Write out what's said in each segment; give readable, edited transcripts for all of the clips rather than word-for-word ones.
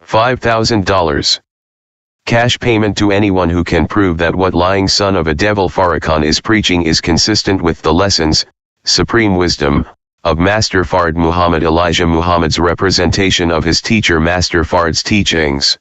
$5,000. Cash payment to anyone who can prove that what lying son of a devil Farrakhan is preaching is consistent with the lessons, supreme wisdom, of Master Fard Muhammad Elijah Muhammad's representation of his teacher Master Fard's teachings.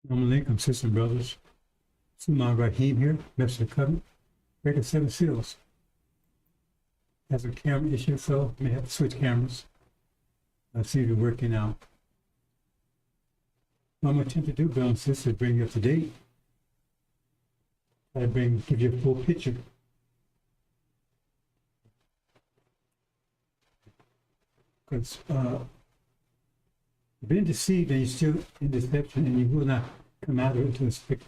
Assalamu alaikum, sisters and brothers. Suman Rahim here, Messenger of the Covenant, breaking 7 seals. Has a camera issue, so may have to switch cameras. I'll see if you're working out. What I'm going to attempt to do, brothers and sisters, is bring you up to date. Give you a full picture. Because you've been deceived and you're still in deception and you will not come out of it until it's fixed.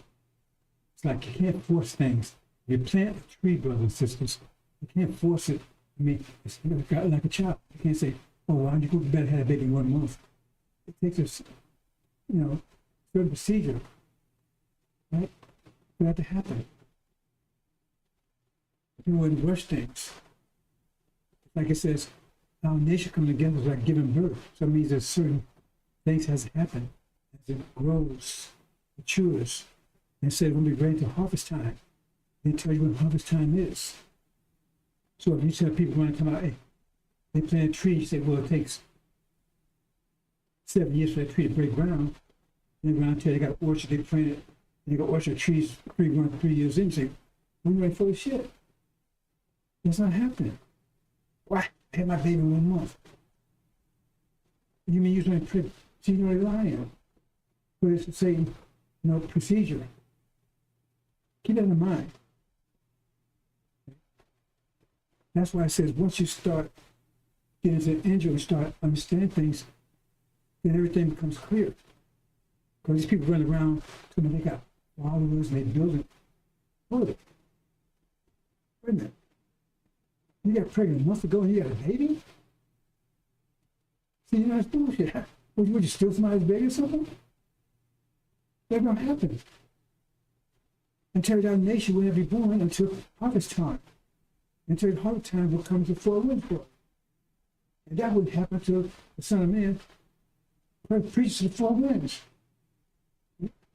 It's like you can't force things. You plant a tree, brothers and sisters. You can't force it. I mean, it's like a child. You can't say, oh, why don't you go to bed and have a baby in 1 month? It takes a, certain procedure, right, for that to happen. You wouldn't rush things. Like it says, our nation coming together is like giving birth. So it means there's certain things has to happen as it grows, matures. And said when we ready to harvest time, they tell you when harvest time is. So if you tell people want to come out, hey, they plant a tree, you say, well, it takes 7 years for that tree to break ground. And then around here, they got an orchard, they planted, and they got orchard trees 3 years in. You say, I'm ready for the shit. That's not happening. Why? I had my baby in 1 month. You mean you're going to see you're lying? But it's the same, procedure. Keep that in mind. That's why it says once you start getting into the angel and start understanding things, then everything becomes clear. Because these people run around, so they got followers and they build it. Hold it. Wait a minute. You got pregnant a month ago and you got a baby? See, you know, that's bullshit. Would you steal somebody's baby or something? That's not happening. And tear down the nation will never be born until harvest time. Until harvest time will come to four winds for it. And that wouldn't happen until the Son of Man preaches to the four winds.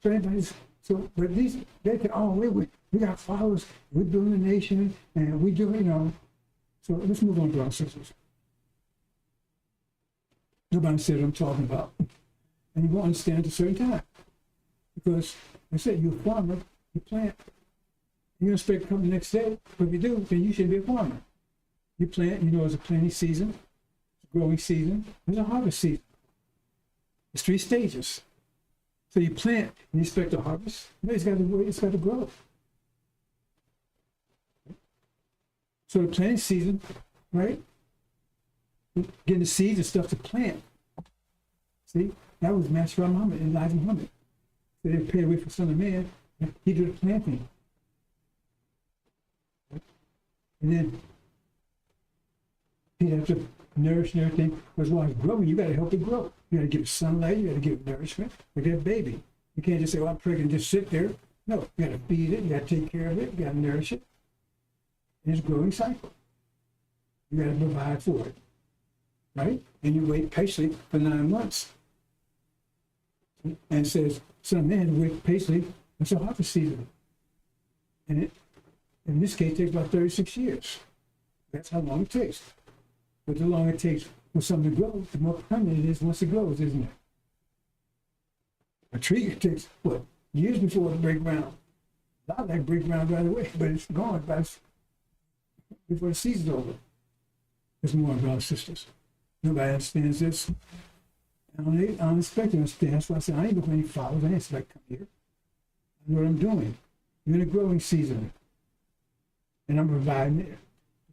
So anybody's, so, but these, they can, oh, we got followers, we're building a nation, and we do, you know. So let's move on to our sisters. Nobody said what I'm talking about. And you won't understand at a certain time. Because, I said, you're a farmer, you plant. You don't expect to come the next day, but if you do, then you should be a farmer. You plant, you know, it's a planting season, it's a growing season, there's a harvest season. It's 3 stages. So you plant and you expect to harvest. No, it's got to grow. So the planting season, right? Getting the seeds and stuff to plant. See, that was Master Muhammad and Elijah Muhammad. So they paid away for the Son of Man. He did the planting. And then he had to nourish and everything. Because while it's growing, you got to help it grow. You got to give it sunlight. You got to give it nourishment. Like that baby. You can't just say, "Well, I'm pregnant," and just sit there. No, you got to feed it. You got to take care of it. You got to nourish it. And it's a growing cycle. You got to provide for it, right? And you wait patiently for 9 months. And it says, "Son of Man, wait patiently until harvest season." And it, in this case, takes about 36 years. That's how long it takes. But the longer it takes for something to grow, the more permanent it is once it grows, isn't it? A tree takes, what, years before it breaks ground. A lot of that break ground right away, but it's gone before the season's over. There's more of our sisters. Nobody understands this. I don't expect to understand. That's why I said, I ain't looking for any followers. I ain't expect to come here. I know what I'm doing. You're in a growing season. And I'm providing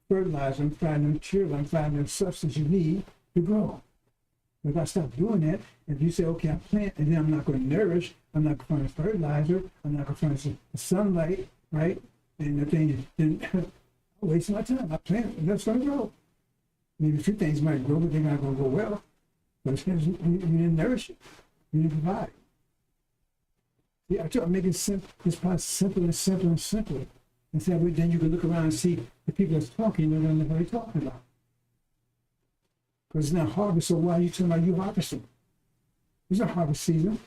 fertilizer, I'm providing material, I'm providing the substance you need to grow. If I stop doing that, if you say, okay, I plant, and then I'm not going to nourish, I'm not going to furnish fertilizer, I'm not going to furnish the sunlight, right? And the thing, then I waste my time. I plant it, and that's going to grow. Maybe a few things might grow, but they're not going to go well. But it's because you didn't nourish it, you didn't provide. Yeah, I try to make it simple, this process simpler and simpler and simpler. And so then you can look around and see the people that's talking, you don't know what they're talking about. Because it's not harvest, so why are you talking about you harvesting? It's not harvest season.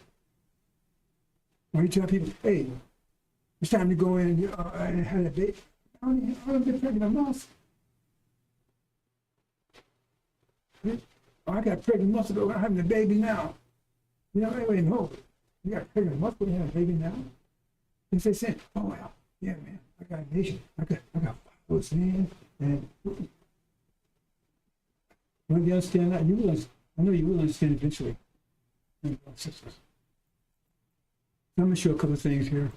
When you tell people, hey, it's time to go in and have a baby, I don't get pregnant a month. Oh, I got pregnant months ago, I'm having a baby now. You know, wait, no. You got pregnant a month ago, you have a baby now? And they say, oh, well, yeah, man, I got a nation, I got followers, man, and when you understand that, you will, I know you will understand eventually. Sisters. I'm going to show a couple of things here.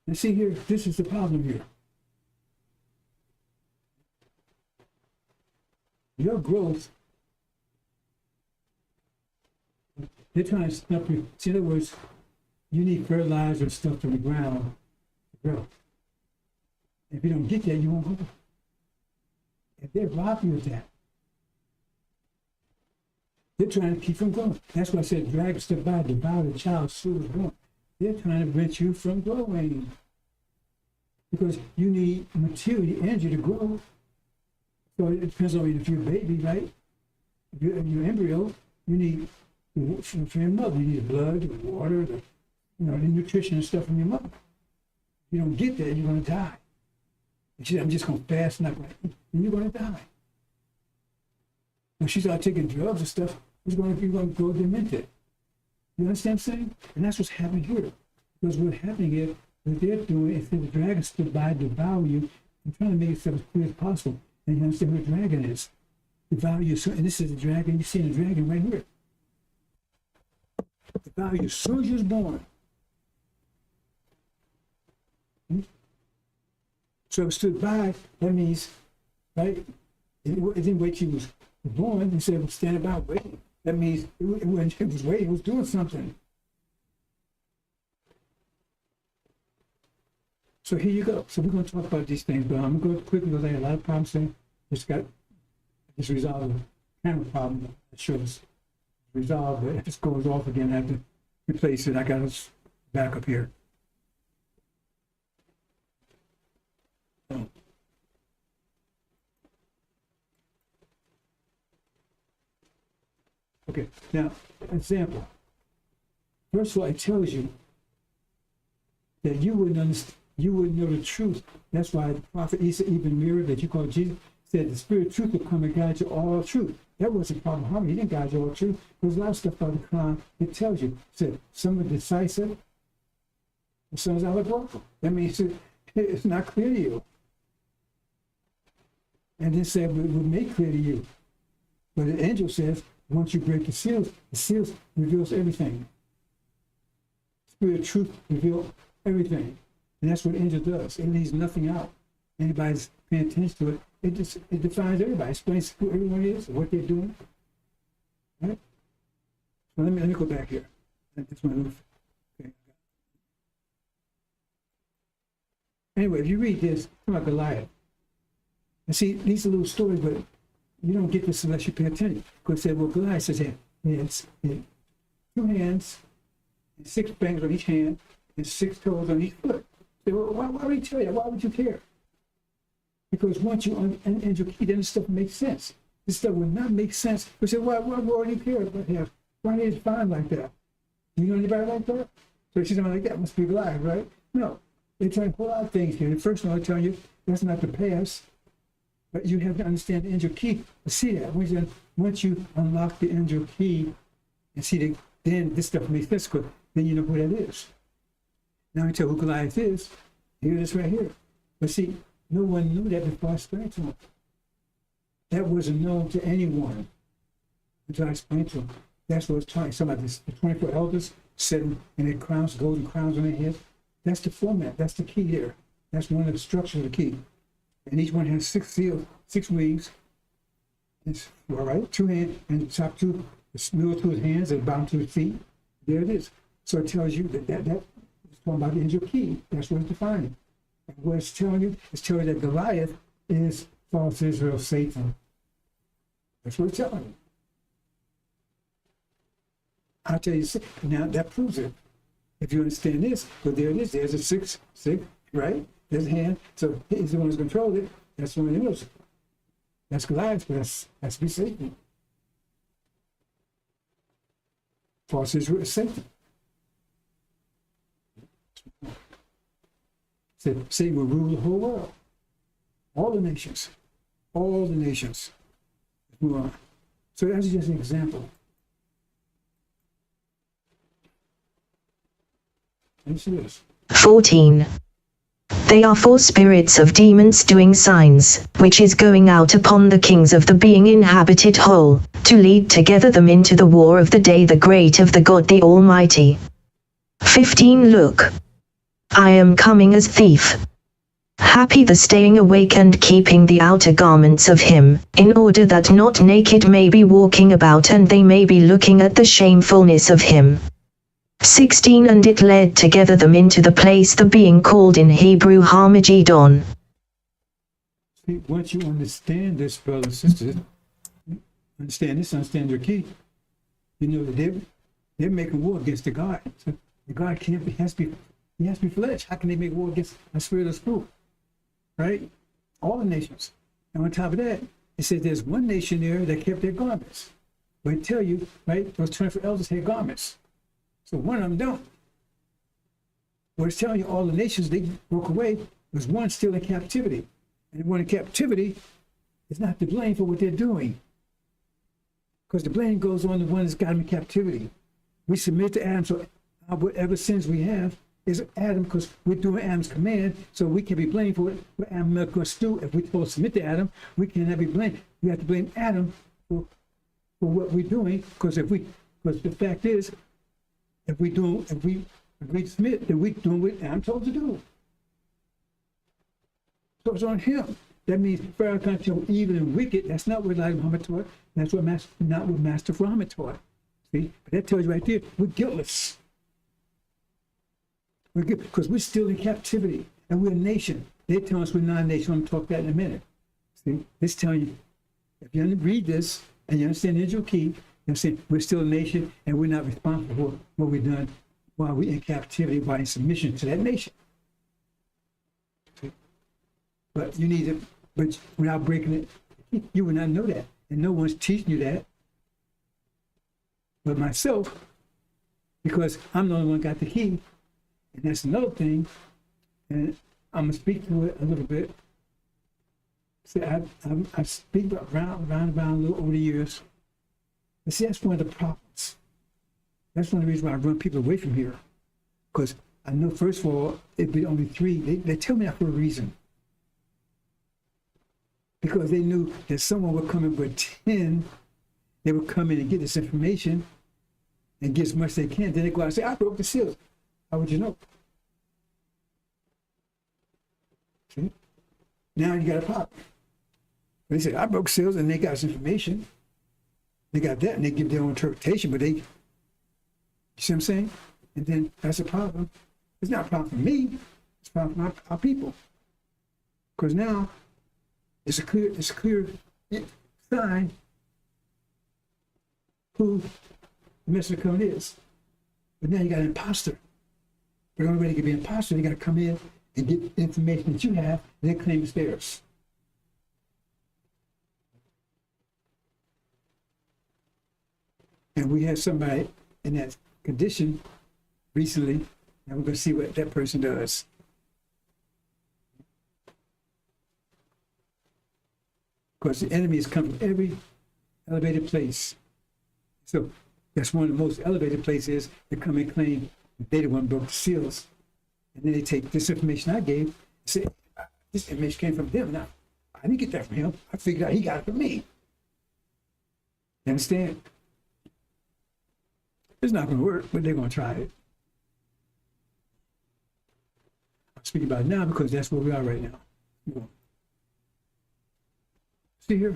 And see here, this is the problem here. Your growth, they're trying to stop you. See, in other words, you need fertilizer and stuff from the ground to grow. If you don't get that, you won't grow. If they rob you of that, they're trying to keep from growing. That's why I said, drag a step by, devour the child, so is growing. They're trying to prevent you from growing. Because you need material, energy to grow. So it depends on if you're a baby, right? If you're embryo, you need from your mother. You need blood, the water, the nutrition and stuff from your mother. If you don't get that, you're going to die. And she said, I'm just going to fast, not going to eat. And you're going to die. When she started taking drugs and stuff, you're going to go demented. You understand what I'm saying? And that's what's happening here. Because what's happening is, what they're doing is the dragon stood by to devour you and trying to make it as clear as possible. And you understand what a dragon is. Devour you. And this is the dragon. You see the dragon right here. Devour you as soon as you was born. So it stood by, that means, right? It didn't wait till you was born. He said, well, stand about waiting. That means it was waiting, it was doing something. So here you go. So we're going to talk about these things, but I'm going to go quickly because I had a lot of problems saying just resolved the camera problem that shows resolved. But if it goes off again, I have to replace it. I got it back up here. So. Okay, now, example. First of all, it tells you that you wouldn't understand, you wouldn't know the truth. That's why the prophet Isa even mirrored that you call Jesus, said the spirit of truth will come and guide you all truth. That wasn't problem harmony. He didn't guide you all truth. There's a lot of stuff about the Quran. It tells you. It said some are decisive, and some is allegorical. That means it's not clear to you. And then said it will make clear to you. But the angel says, once you break the seals reveals everything. Spirit of truth reveals everything. And that's what angel does. It leaves nothing out. Anybody's paying attention to it, it defines everybody. It explains who everyone is, what they're doing. Right? So let me go back here. That's my little, okay. Anyway, if you read this, talk about Goliath. And see, these are little stories, but you don't get this unless you pay attention. Because it said, well, Goliath says he had 2 hands, and 6 bangs on each hand, and 6 toes on each foot. Say, well, why would he tell you that? Why would you care? Because once you understand your key, then this stuff makes sense. This stuff would not make sense. We say, why would you care about him? Why is it fine like that? You know anybody like that? So you see something like that, must be Goliath, right? No. They're trying to pull out things here. The first one, I'll tell you, that's not the past. But you have to understand the angel key to see that. Once you unlock the angel key and see that, then this stuff makes sense, because then you know who that is. Now I tell who Goliath is. Here it is right here. But see, no one knew that before I explained to him. That wasn't known to anyone until I explained to him. That's what it's talking about. The 24 elders sitting in their crowns, golden crowns on their head. That's the format. That's the key here. That's one of the structures of the key. And each one has 6 seals, 6 wings. It's all right, 2 hands, and the top 2, the middle 2 his hands, and the bottom 2 his feet. There it is. So it tells you that is talking about the angel key. That's what it's defining. And what it's telling you that Goliath is false Israel, Satan. That's what it's telling you. I'll tell you, now that proves it. If you understand this, but there it is. There's a 6, right? There's a hand. So he's the one who's controlled it. That's one of the others. That's Goliath, but that's be Satan. False Israel is Satan. Said Satan will rule the whole world. All the nations. All the nations. Move on. So that's just an example. And see this. 14. They are 4 spirits of demons doing signs, which is going out upon the kings of the being inhabited whole, to lead together them into the war of the day the great of the God the Almighty. 15. Look. I am coming as thief. Happy the staying awake and keeping the outer garments of him, in order that not naked may be walking about and they may be looking at the shamefulness of him. 16. And it led together them into the place the being called in Hebrew Harmageddon. See, once you understand this, brothers and sisters, understand your key, you know that they're making war against the God. So the God can't be, he has to be flesh. How can they make war against a spirit of truth? Right? All the nations. And on top of that, it says there's one nation there that kept their garments. But I tell you, right, those 24 elders had garments. So one of them don't. But it's telling you all the nations, they broke away. There's one still in captivity. And the one in captivity is not to blame for what they're doing. Because the blame goes on the one that's got them in captivity. We submit to Adam, so whatever sins we have is Adam, because we're doing Adam's command, so we can be blamed for what Adam made us do. If we're supposed to submit to Adam, we cannot be blamed. We have to blame Adam for what we're doing, because the fact is, if we submit, then we're doing what Adam told us to do. So it's on him. That means Farrakhan taught evil and wicked. That's not what Elijah Muhammad taught. That's what not what Master Muhammad taught. See, but that tells you right there, we're guiltless. We're good because we're still in captivity and we're a nation. They tell us we're not a nation. I'm going to talk that in a minute. See, it's telling you, if you read this and you understand the Israel key, you're saying we're still a nation and we're not responsible for what we've done while we're in captivity, while in submission to that nation. See? But you need to, but without breaking it, you would not know that. And no one's teaching you that. But myself, because I'm the only one got the key, and that's another thing, and I'm gonna speak to it a little bit. See, I speak around a little over the years. But see, that's one of the problems. That's one of the reasons why I run people away from here. Because I know, first of all, it'd be only 3. They tell me that for a reason. Because they knew that someone would come in with 10. They would come in and get this information and get as much as they can. Then they go out and say, I broke the seals. How would you know? See? Now you got a problem. They say, I broke seals, and they got this information. They got that, and they give their own interpretation, but you see what I'm saying? And then that's a problem. It's not a problem for me. It's a problem for our people. Because now it's a clear sign who the Messiah coming is. But now you got an imposter. The only way they can be an imposter, they got to come in and get the information that you have, and then claim it's theirs. And we had somebody in that condition recently, and we're going to see what that person does. Because the enemy has come from every elevated place. So that's one of the most elevated places to come and claim they the one broke the seals. And then they take this information I gave and say, this information came from them. Now, I didn't get that from him. I figured out he got it from me. You understand? It's not going to work, but they're going to try it. I'm speaking about it now because that's where we are right now. See here?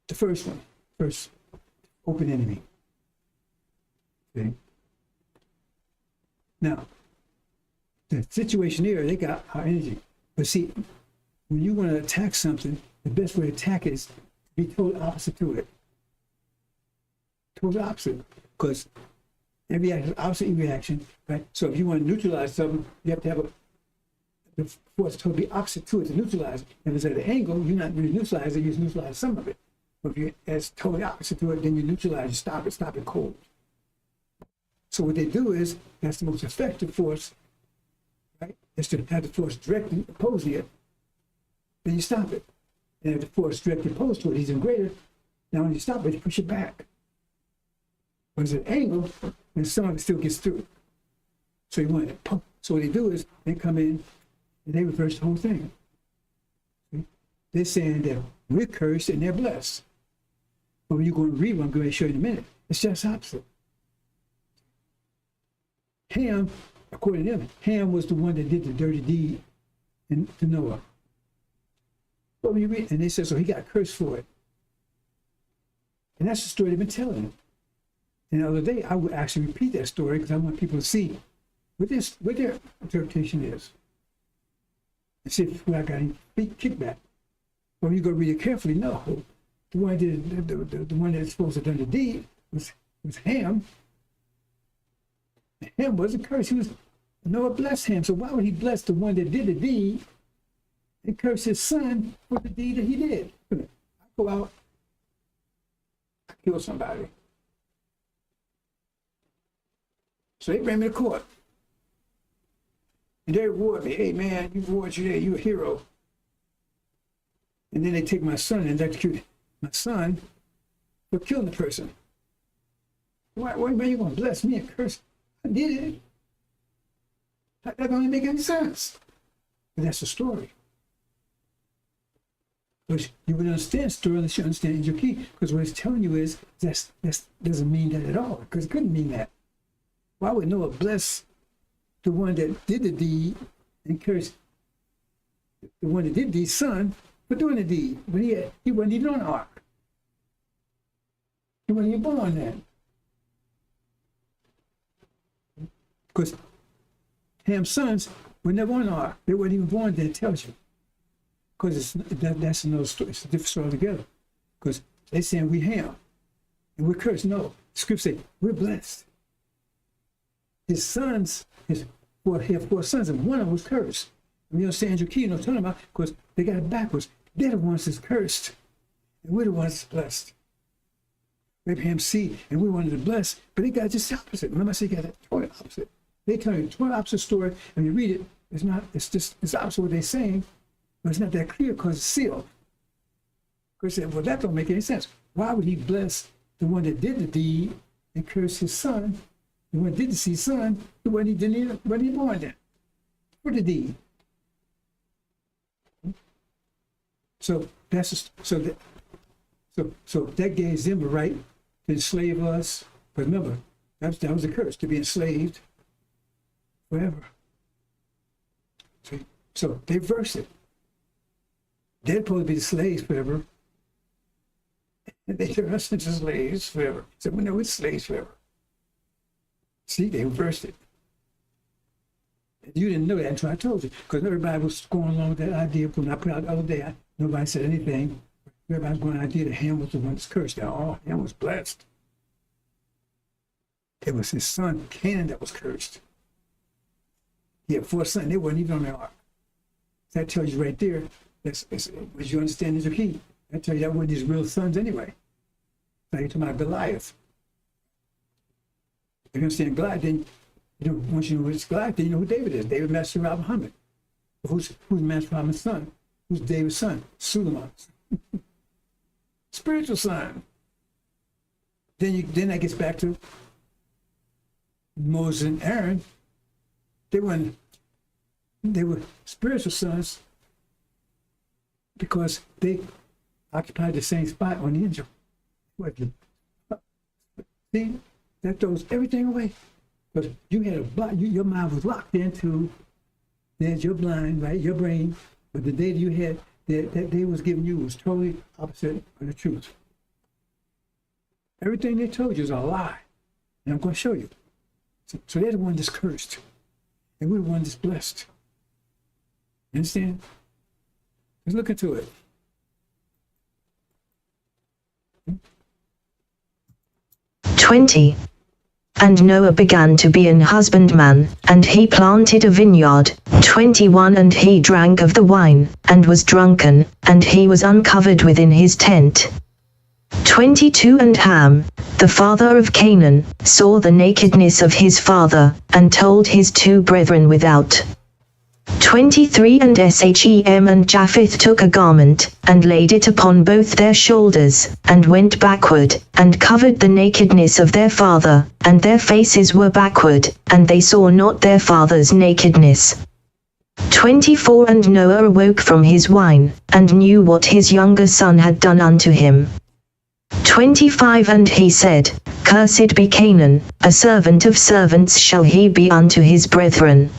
The first one, first open enemy. Okay? Now, the situation here, they got our energy. But see, when you want to attack something, the best way to attack it is to be total opposite to it. Total opposite. Because every action is opposite reaction, right? So if you want to neutralize something, you have to have the force totally opposite to it to neutralize it. If it's at an angle, you're not really neutralizing, you just neutralize some of it. But if it's totally opposite to it, then you neutralize, you stop it cold. So what they do is, that's the most effective force, right? Is to have the force directly opposing it, then you stop it. And if the force directly opposed to it is even greater, now when you stop it, you push it back. When it's at an angle, then some of it still gets through. So you want to, so what they do is, they come in and they reverse the whole thing. See? They're saying that we're cursed and they're blessed. But when you go and read what I'm going to show you in a minute, it's just opposite. Ham, according to them, Ham was the one that did the dirty deed to Noah. But when you read, and they said, so he got cursed for it. And that's the story they've been telling him. And the other day, I would actually repeat that story because I want people to see what their interpretation is. And see if I got any kickback. But when you go read it carefully, no. The one that the one that's supposed to have done the deed was Ham. Ham wasn't cursed. Noah blessed Ham. So why would he bless the one that did the deed and curse his son for the deed that he did? I go out, I kill somebody. So they bring me to court. And they reward me. Hey man, you reward you there, you're a hero. And then they take my son and execute my son for killing the person. Why man, you gonna bless me and curse? I did it. That don't make any sense. But that's the story. But you would understand the story unless you understand Angel Key, because what it's telling you is that doesn't mean that at all, because it couldn't mean that. Why would Noah bless the one that did the deed and curse the one that did the deed, son, for doing the deed. But he wasn't even on the ark. He wasn't even born then. Because Ham's sons were never on the ark. They weren't even born then, it tells you. Because that's another story. It's a different story altogether. Because they're saying we Ham and we're cursed. No, the scripture says we're blessed. His sons, he had 4 sons, and one of them was cursed. And you understand Andrew Key, talking about, because they got it backwards. They're the ones that's cursed, and we're the ones that's blessed. Abraham's seed, and we're one of the blessed, but they got just the opposite. Remember I said you got that total opposite. They tell you a total opposite story, and you read it, it's opposite what they're saying, but it's not that clear because it's sealed. Because they said, well, that don't make any sense. Why would he bless the one that did the deed and curse his son? The one that did the seed son, the one he didn't even born then. For the deed. So that gave them a right to enslave us. But remember, that was a curse, to be enslaved forever. See? So they reversed it. They're supposed to be the slaves forever. And they turn us into slaves forever. So we know we're slaves forever. See, they reversed it. You didn't know that until I told you, because everybody was going along with that idea. When I put out the other day, nobody said anything. Everybody was going with the idea that Ham was the one that's cursed. Now, oh, Ham was blessed. It was his son, Canaan, that was cursed. He had 4 sons. They weren't even on the ark. That tells you right there, as you understand is the key. That tells you that weren't his real sons anyway. Now you're talking about Goliath. If you understand Goliath, then once you know who's Goliath, then you know who David is. David Master Rob Muhammad. Who's Master Muhammad's son? Who's David's son? Suleiman. Spiritual son. Then that gets back to Moses and Aaron. They were spiritual sons because they occupied the same spot on the angel. See, that throws everything away. Because you had your mind was locked into, there's your blind, right, your brain, but the data you had, that they was giving you was totally opposite of the truth. Everything they told you is a lie. And I'm going to show you. So they're the one that's cursed. And we're the one that's blessed. You understand? Let's look into it. 20. And Noah began to be an husbandman, and he planted a vineyard. 21. And he drank of the wine, and was drunken, and he was uncovered within his tent. 22. And Ham, the father of Canaan, saw the nakedness of his father, and told his 2 brethren without. 23. And Shem and Japheth took a garment, and laid it upon both their shoulders, and went backward, and covered the nakedness of their father, and their faces were backward, and they saw not their father's nakedness. 24. And Noah awoke from his wine, and knew what his younger son had done unto him. 25. And he said, Cursed be Canaan, a servant of servants shall he be unto his brethren.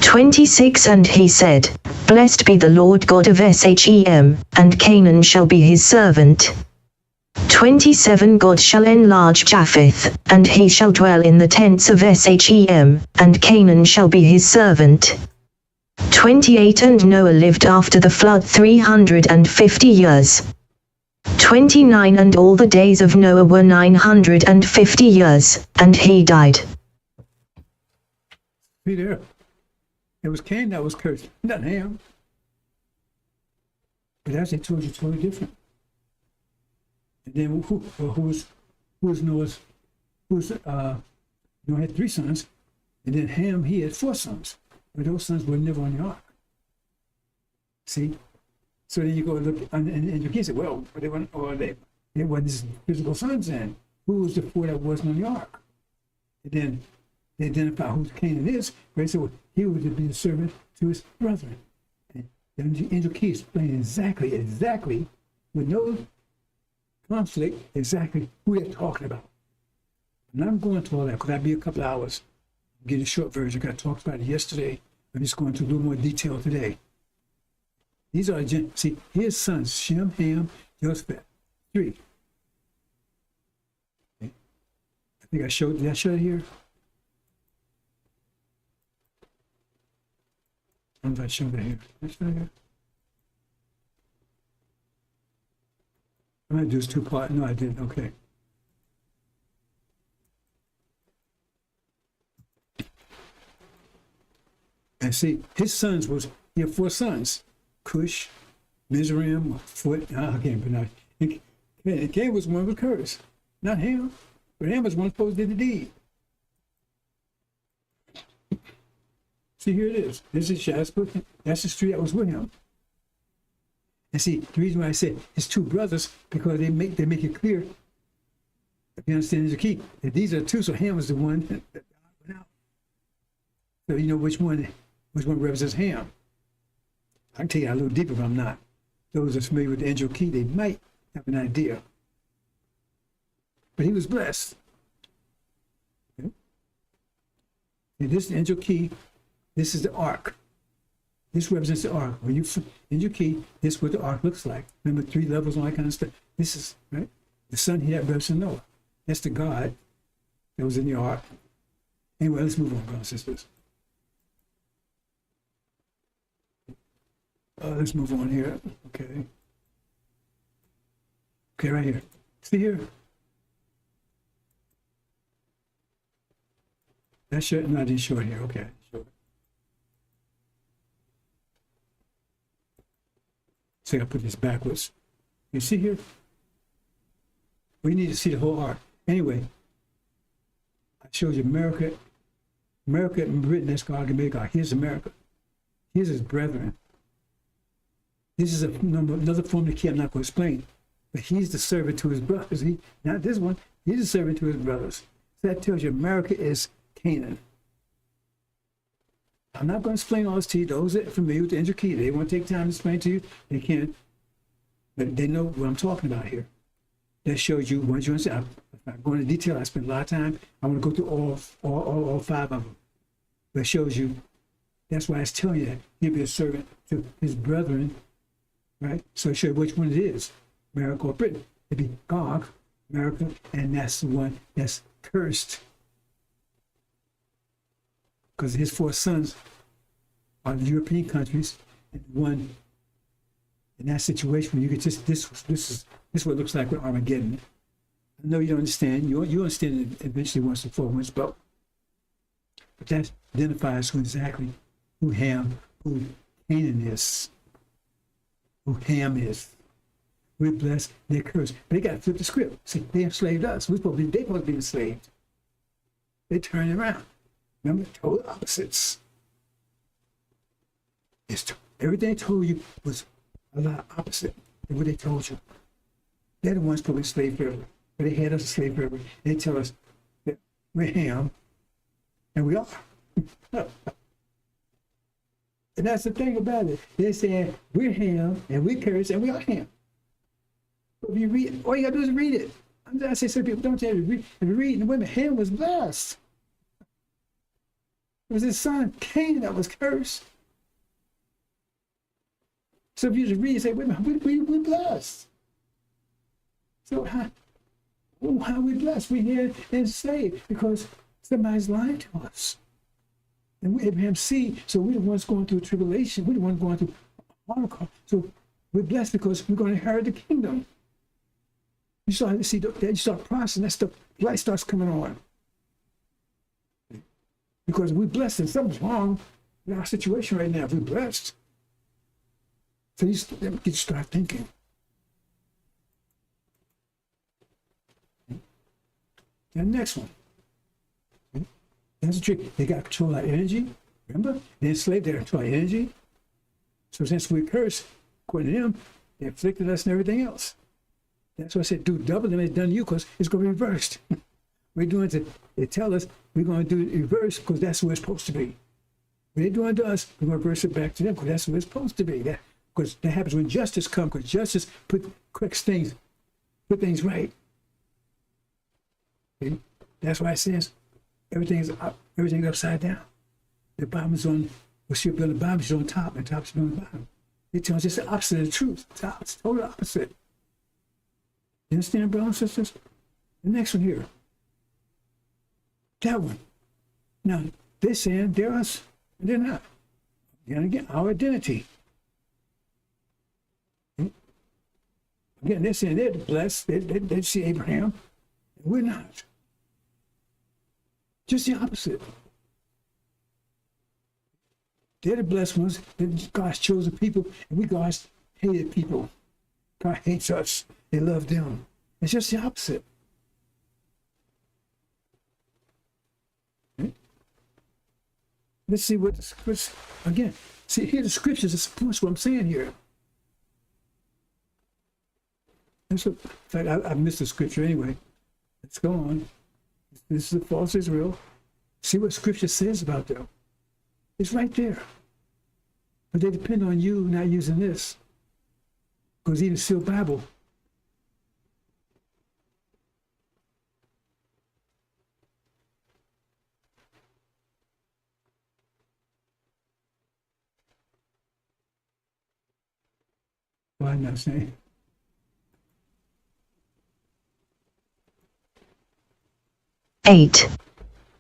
26. And he said, Blessed be the Lord God of Shem, and Canaan shall be his servant. 27. God shall enlarge Japheth, and he shall dwell in the tents of Shem, and Canaan shall be his servant. 28. And Noah lived after the flood 350 years. 29. And all the days of Noah were 950 years, and he died. See there. It was Cain that was cursed, not Ham. But as they told you, totally different. And then who's Noah's? Noah had 3 sons, and then Ham, he had 4 sons, but those sons were never on the ark. See, so then you go look, and you can say, well, but they weren't his physical sons. Then who was the 4 that wasn't on the ark? And then they identify who Canaan is, right? So he was to be a servant to his brethren. And then Angel Key explained exactly, with no conflict, exactly who they're talking about. And I'm going to all that because that'd be a couple of hours. I'm getting a short version. I talked about it yesterday. I'm just going to a little more detail today. These are, see, his sons, Shem, Ham, Japheth. 3. Okay. I think did I show it here? I don't know if I showed it here. Did I show it here? I might do this 2-part. No, I didn't. Okay. And see, his sons he had 4 sons. Cush, Mizraim, Foot, I can't pronounce it. And Cain was one with curse. Not Ham. But Ham was one supposed to do the deed. See, here it is. This is Shazbut. That's the street that was with him. And see, the reason why I said it's 2 brothers, because they make it clear, if you understand the key, that these are 2, so Ham was the one that went out. So you know which one represents Ham. I can take it a little deeper if I'm not. Those that are familiar with the angel key, they might have an idea. But he was blessed. Okay. And this is the angel key. This is the ark. This represents the ark. When you angel key, this is what the ark looks like. Remember 3 levels and all that kind of stuff. This is, right? The sun here represents Noah. That's the God that was in the ark. Anyway, let's move on, brothers and sisters. Let's move on here. Okay. Okay, right here. See here? That's short. No, I didn't show it here. Okay. Sure. So I put this backwards. You see here? We need to see the whole ark. Anyway, I showed you America and Britain, that's God can make God. Here's America. Here's his brethren. This is another form of the key I'm not going to explain. But he's the servant to his brothers. Not this one. He's the servant to his brothers. So that tells you America is Canaan. I'm not going to explain all this to you. Those that are familiar with the angel key, they want to take time to explain to you. They can't. But they know what I'm talking about here. That shows you, once you understand, I'm not going into detail. I spent a lot of time. I want to go through all 5 of them. But it shows you, that's why it's telling you that he'll be a servant to his brethren. Right? So it shows you which one it is, America or Britain. It'd be Gog, America, and that's the one that's cursed. Because his 4 sons are the European countries, and one in that situation, you get just this is what it looks like with Armageddon. I know you don't understand. You understand it eventually once the 4 winds blow. But that identifies who Ham, who Canaan is. Who Ham is. We're blessed, they're cursed. But they got to flip the script. See, they enslaved us. They're supposed to be enslaved. They turn it around. Remember, total opposites. Everything they told you was a lot opposite than what they told you. They're the ones supposed to be enslaved forever. But they had us enslaved forever. They tell us that we're Ham, and we are. And that's the thing about it. They're saying we're Ham and we're cursed and we are Ham. But if you read, all you gotta do is read it. I say some people don't tell you read. If you read the women, Ham was blessed. It was his son Cain that was cursed. So if you just read and say, wait a minute, we're blessed. So how are we blessed? We're here enslaved because somebody's lying to us. And we Abraham seed, so we're the ones going through tribulation. We're the ones going through Holocaust. So we're blessed because we're going to inherit the kingdom. You start to see that, you start processing that stuff, light starts coming on. Because we're blessed and something's wrong in our situation right now. We're blessed. So you start thinking. And the next one. That's the trick. They got control of our energy. Remember? They're enslaved, they control our energy. So since we're cursed, according to them, they afflicted us and everything else. That's why I said do double than it's done to you because it's going to be reversed. We're doing it, they tell us we're going to do it reverse because that's where it's supposed to be. When they're doing it to us, we're going to reverse it back to them because that's where it's supposed to be. Because that happens when justice comes, because justice corrects things, put things right. See? That's why it says everything's upside down. The bottom is on, well, ship on the bottom, she's on top, and top is on the bottom. They tell us just the opposite of the truth. It's total opposite. You understand, brothers and sisters? The next one here. That one. Now, they're saying they're us, and they're not. Again, our identity. Again, they're saying they're blessed. They see Abraham, and we're not. Just the opposite. They're the blessed ones. God's chosen people, and we God's hated people. God hates us. They love them. It's just the opposite. Okay? Let's see what the scriptures, again, see here the scriptures that supports what I'm saying here. In fact, I missed the scripture anyway. Let's go on. This is the false Israel. See what scripture says about them. It's right there. But they depend on you not using this. Because even still Bible. Well, I'm not saying. Eight.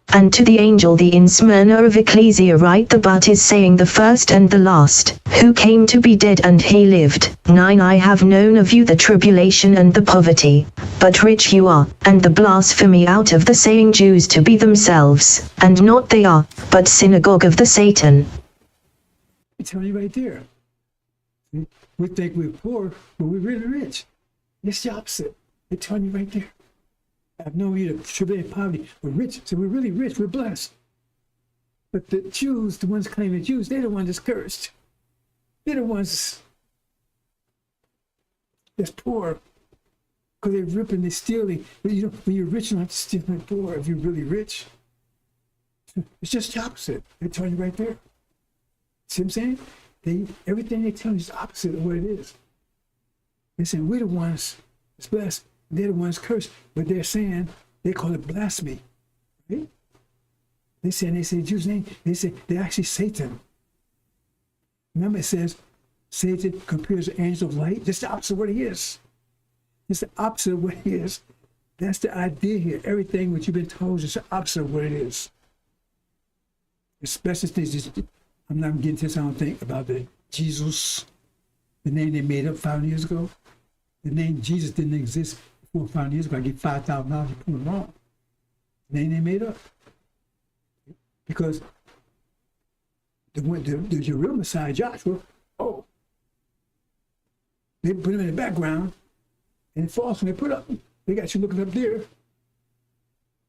And to the angel the in Smyrna of Ecclesia write, the but is saying, the first and the last, who came to be dead and he lived. 9 I have known of you the tribulation and the poverty, but rich you are, and the blasphemy out of the saying Jews to be themselves, and not they are, but synagogue of the Satan. It's telling you right there. We think we're poor, but we're really rich. It's the opposite. It's telling you right there. I've known you to tribulate poverty. We're rich, so we're really rich, we're blessed. But the Jews, the ones claiming Jews, they're the ones that's cursed. They're the ones that's poor. Because they're ripping, they're stealing. But you know, when you're rich, you don't have to steal and poor if you're really rich. It's just the opposite. They're telling you right there. See what I'm saying? Everything they tell you is the opposite of what it is. They're saying we're the ones that's blessed. They're the ones cursed, but they're saying, they call it blasphemy. Right? They say Jews' name, they say they're actually Satan. Remember it says, Satan compares the angel of light. That's the opposite of what he is. It's the opposite of what he is. That's the idea here. Everything what you've been told is the opposite of what it is. Especially things, I'm not getting to this, I don't think, about the Jesus, the name they made up 5 years ago. The name Jesus didn't exist 4 or 5 years ago. I get $5,000, you prove it wrong. The name they made up. Because the real Messiah, Joshua, they put him in the background, and false when they put up, they got you looking up there.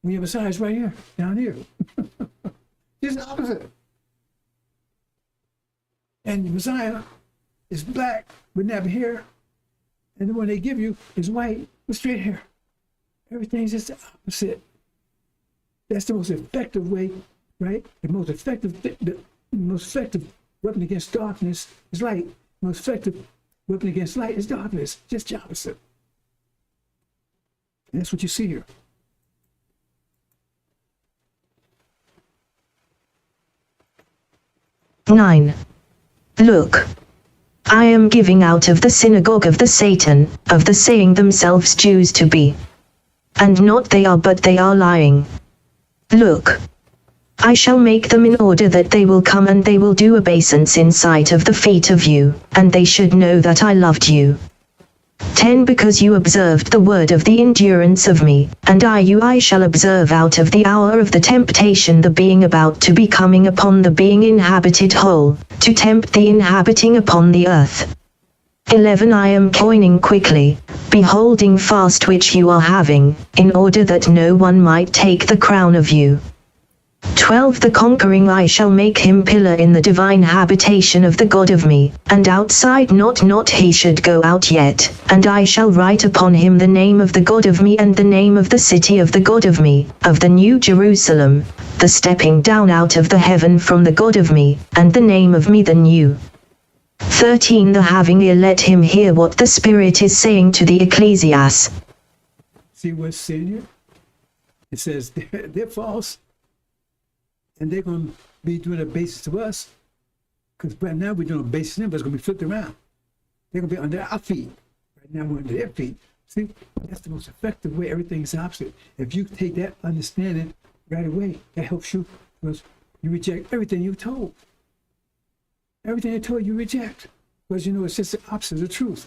When your Messiah is right here, down here. It's the opposite. And the Messiah is black with never hair. And the one they give you is white with straight hair. Everything's just the opposite. That's the most effective way, right? The most effective weapon against darkness is light. The most effective weapon against light is darkness. Just the opposite. And that's what you see here. Nine. Look. I am giving out of the synagogue of the Satan, of the saying themselves Jews to be. And not they are, but they are lying. Look. I shall make them in order that they will come and they will do obeisance in sight of the feet of you, and they should know that I loved you. 10 Because you observed the word of the endurance of me, and I shall observe out of the hour of the temptation the being about to be coming upon the being inhabited whole, to tempt the inhabiting upon the earth. 11 I am coining quickly, beholding fast which you are having, in order that no one might take the crown of you. 12 The conquering I shall make him pillar in the divine habitation of the God of me, and outside not he should go out yet, and I shall write upon him the name of the God of me and the name of the city of the God of me, of the new Jerusalem, the stepping down out of the heaven from the God of me, and the name of me the new. 13 The having ear let him hear what the Spirit is saying to the ecclesias. See what's saying here? It says they're false. And they're going to be doing a basis to us Because right now we're doing a base sin, but it's going to be flipped around. They're going to be under our feet. Right now we're under their feet. See, that's the most effective way. Everything is opposite. If you take that understanding right away, that helps you, because you reject everything you're told. Everything they told you reject, because you know it's just the opposite of the truth.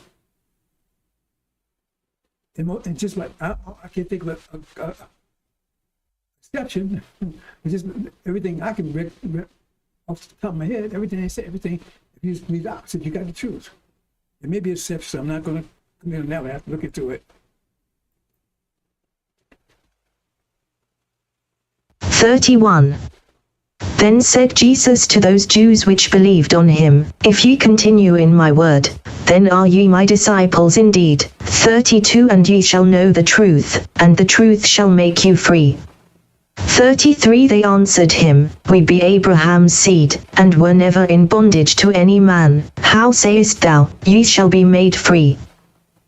And just like I can't think of a exception. It's just everything I can off the top of my head. Everything they say, everything. If you just believe the opposite, you got the truth. There may be exceptions. So I'm not going to come in on that one. I have to look into it. 31. Then said Jesus to those Jews which believed on him, If ye continue in my word, then are ye my disciples indeed. 32. And ye shall know the truth, and the truth shall make you free. 33. They answered him, We be Abraham's seed, and were never in bondage to any man. How sayest thou, Ye shall be made free?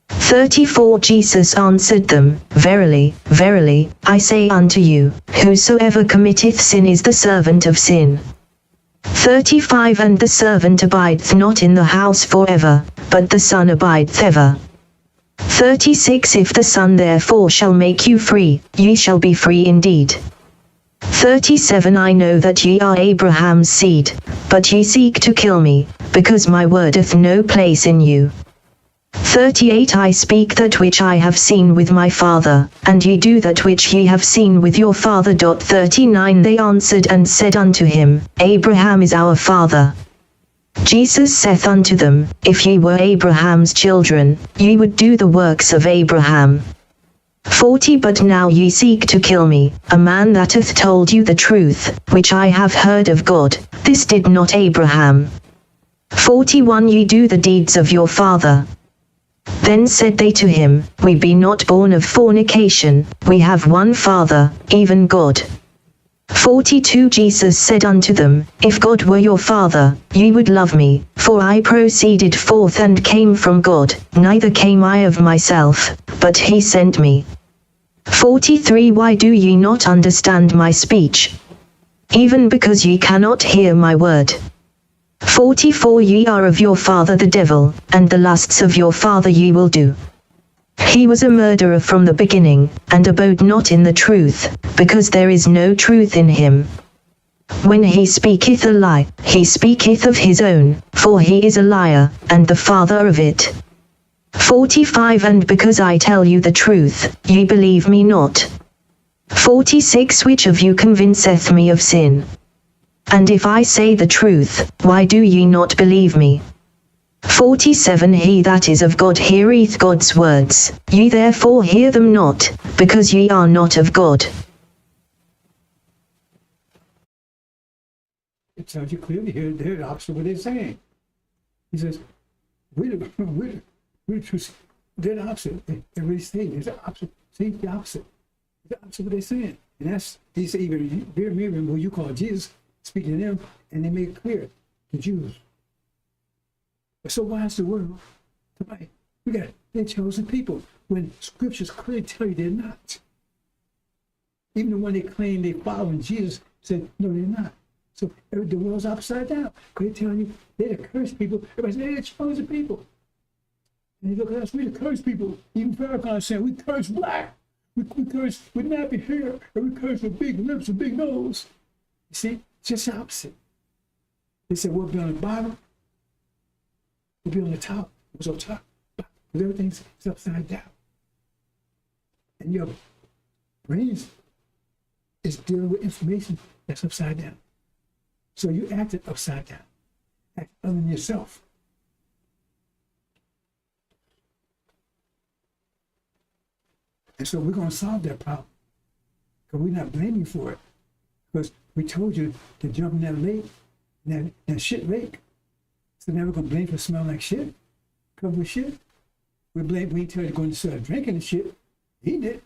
34. Jesus answered them, Verily, verily, I say unto you, whosoever committeth sin is the servant of sin. 35. And the servant abideth not in the house forever, but the Son abideth ever. 36. If the Son therefore shall make you free, ye shall be free indeed. 37. I know that ye are Abraham's seed, but ye seek to kill me, because my word hath no place in you. 38. I speak that which I have seen with my father, and ye do that which ye have seen with your father. 39. They answered and said unto him, Abraham is our father. Jesus saith unto them, If ye were Abraham's children, ye would do the works of Abraham. 40. But now ye seek to kill me, a man that hath told you the truth, which I have heard of God. This did not Abraham. 41. Ye do the deeds of your father. Then said they to him, We be not born of fornication, we have one Father, even God. 42. Jesus said unto them, If God were your Father, ye would love me, for I proceeded forth and came from God, neither came I of myself, but he sent me. 43. Why do ye not understand my speech? Even because ye cannot hear my word. 44. Ye are of your father the devil, and the lusts of your father ye will do. He was a murderer from the beginning, and abode not in the truth, because there is no truth in him. When he speaketh a lie, he speaketh of his own, for he is a liar, and the father of it. 45. And because I tell you the truth, ye believe me not. 46. Which of you convinceth me of sin? And if I say the truth, why do ye not believe me? 47. He that is of God heareth God's words, ye therefore hear them not, because ye are not of God. It tells you clearly here, they're the opposite of what they're saying. He says, we're the truth. They're the opposite. They're really saying it's the opposite. See, the opposite. The opposite of what they're saying. And that's, these even Miriam, who you call Jesus, speaking to them, and they make it clear, the Jews. But so why is the world? We got they're chosen people, when scriptures clearly tell you they're not. Even the one they claim they follow in Jesus said, no, they're not. So the world's upside down. They're telling you they're the cursed people. Everybody says, they're the chosen people. And you look at us, we're the cursed people. Even Farrakhan saying, we curse black. We curse with nappy hair, and we curse with big lips and big nose. You see? Just the opposite. They said, we'll be on the bottom, we'll be on the top. What's up top? Because everything's upside down. And your brain is dealing with information that's upside down. So you acted upside down. Act other than yourself. And so we're going to solve that problem. Because we're not blaming you for it. Because we told you to jump in that lake, that shit lake. So now we're going to blame for smelling like shit, covered with shit. We didn't tell you to go and start drinking the shit. He did.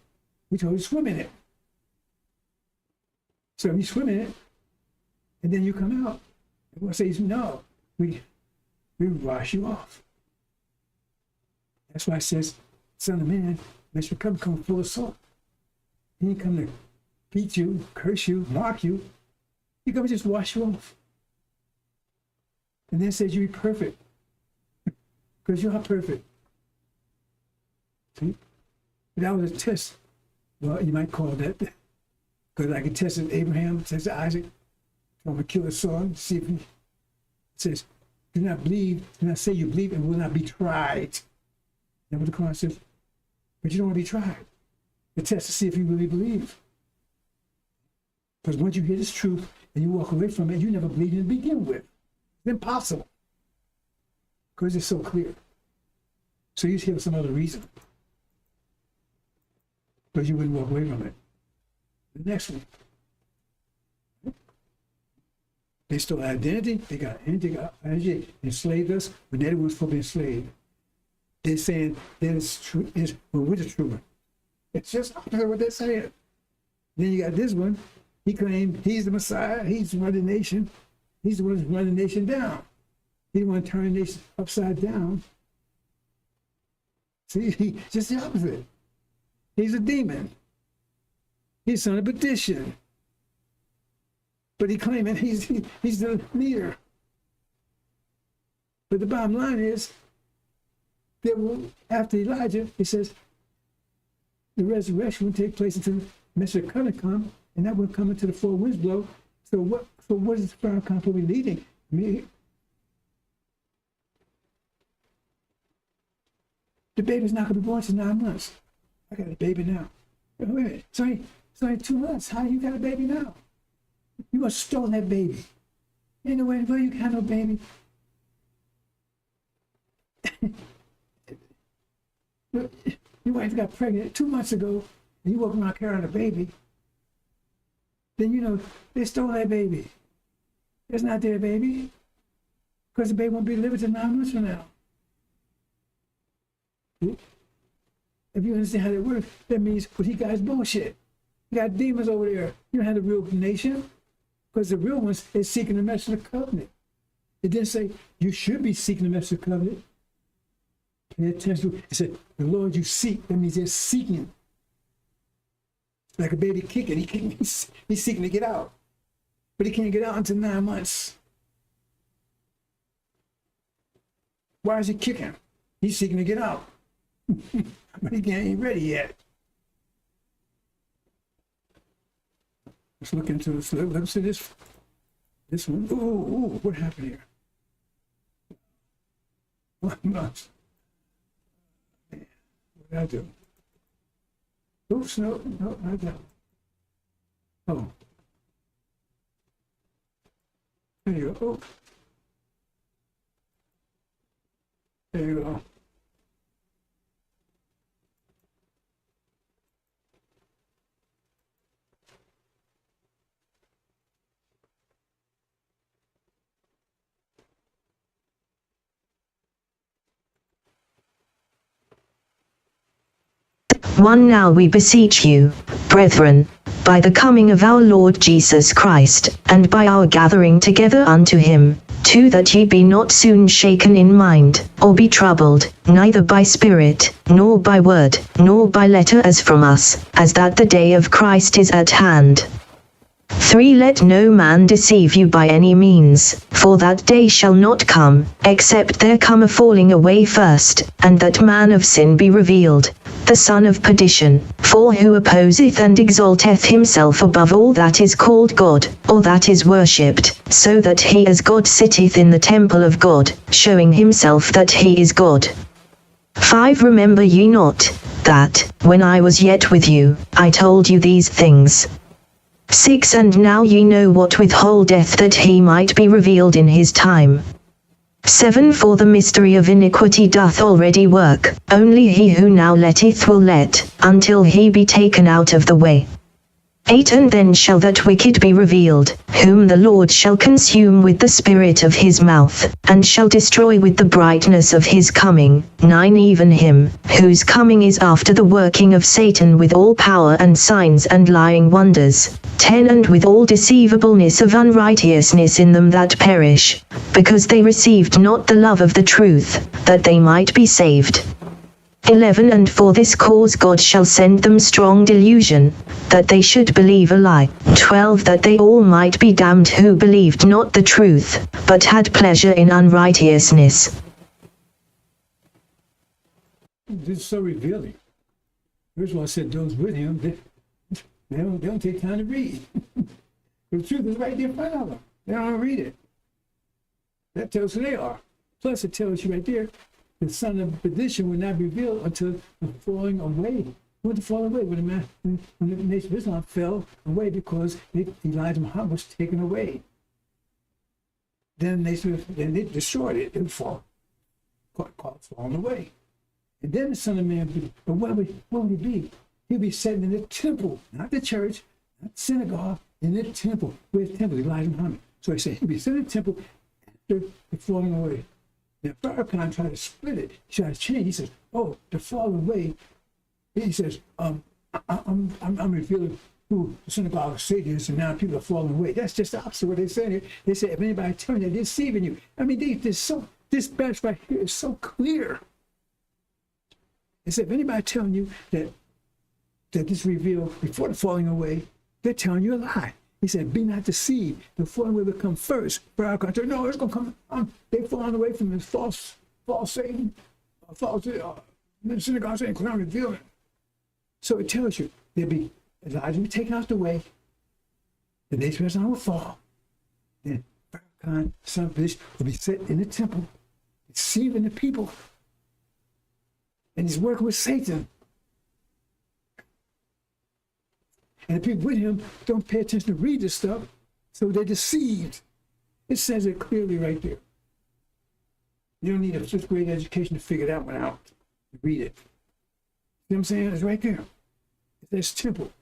We told you to swim in it. So you swim in it, and then you come out. And we'll say, no, we wash you off. That's why it says, Son of Man, must come full of salt. He didn't come to beat you, curse you, mock you. He comes just wash you off. And then it says you be perfect. Because you are perfect. See? That was a test. Well, you might call that, because like it tested Abraham, tested Isaac, I'm going to kill his son, see if he, it says, do not say you believe and will not be tried. That's what the Quran says. But you don't want to be tried. The test to see if you really believe. Because once you hear this truth and you walk away from it, you never believed it to begin with. It's impossible. Because it's so clear. So you hear some other reason. But you wouldn't walk away from it. The next one. They stole identity, they got energy, enslaved us, but they're the ones for being enslaved. They're saying that it's true, well, we're the true one. It's just opposite what they're saying. Then you got this one, he claimed he's the Messiah, he's running the nation, he's the one who's running the nation down. He want to turn the nation upside down. See, just the opposite. He's a demon. He's son of perdition. But he claiming he's the leader. But the bottom line is, that after Elijah, it says, the resurrection will take place until Mr. Covenant come, and that will come until the four winds blow. So what is the final comfort we leading? The baby's not going to be born until 9 months. I got a baby now. Wait a minute. It's only 2 months. How you got a baby now? You must have stolen that baby. Ain't no way you can have no baby. Your wife got pregnant 2 months ago, and you walk around carrying a baby. Then you know they stole that baby. It's not their baby, because the baby won't be delivered till 9 months from now. If you understand how that works, that means what he got is bullshit. You got demons over there. You don't have the real nation, because the real ones is seeking the message of the covenant. It didn't say you should be seeking the message of the covenant. It said the Lord you seek. That means they're seeking. Like a baby kicking, he's seeking to get out, but he can't get out until 9 months. Why is he kicking? He's seeking to get out. But he ain't ready yet. Let's look into this. Let's see this one. Ooh, what happened here? 1 month. What did I do? Oops, no, not that. Oh. There you go. Oh. There you go. One now we beseech you, brethren, by the coming of our Lord Jesus Christ, and by our gathering together unto him, 2 that ye be not soon shaken in mind, or be troubled, neither by spirit, nor by word, nor by letter as from us, as that the day of Christ is at hand. 3 Let no man deceive you by any means, for that day shall not come, except there come a falling away first, and that man of sin be revealed, the son of perdition, for who opposeth and exalteth himself above all that is called God, or that is worshipped, so that he as God sitteth in the temple of God, showing himself that he is God. 5 Remember ye not, that, when I was yet with you, I told you these things. 6 And now ye know what withholdeth that he might be revealed in his time. 7 For the mystery of iniquity doth already work, only he who now letteth will let, until he be taken out of the way. 8 And then shall that wicked be revealed, whom the Lord shall consume with the spirit of his mouth, and shall destroy with the brightness of his coming. 9 Even him, whose coming is after the working of Satan with all power and signs and lying wonders. 10 And with all deceivableness of unrighteousness in them that perish, because they received not the love of the truth, that they might be saved. 11 And for this cause God shall send them strong delusion, that they should believe a lie. 12 That they all might be damned who believed not the truth, but had pleasure in unrighteousness. This is so revealing. First of all, I said those with him, they don't take time to read. The truth is right there in front of them. They don't read it. That tells who they are. Plus, it tells you right there, the son of perdition will not be revealed until the falling away. When the fall away, when the nation of Islam fell away because Elijah Muhammad was taken away. Then they destroyed it. It would fall. Called falling away. And then the Son of Man, but what would he be? He'll be sitting in the temple, not the church, not the synagogue, in the temple. Where's the temple? Elijah Muhammad. So he said he'll be sitting in the temple after the falling away. Now Farrakhan tried to split it. He tried to change. He says, "Oh, the falling away." He says, "I'm revealing who the synagogue of Satan is, and now people are falling away." That's just the opposite of what they said here. They said, "If anybody telling you, they're deceiving you." I mean, this verse right here is so clear. They said, if anybody telling you that this revealed before the falling away, they're telling you a lie. He said, "Be not deceived. The falling away will come first." Farrakhan said, "No, it's going to come. They're falling away from this false Satan, false synagogue Satan, because I'm revealing." So it tells you there'll be Elijah will be taken out the way. The nation of Islam will fall. Then Farrakhan, son of Bish, will be set in the temple, deceiving the people. And he's working with Satan. And the people with him don't pay attention to read this stuff, so they're deceived. It says it clearly right there. You don't need a 5th grade education to figure that one out. Read it. See what I'm saying? It's right there. It says temple.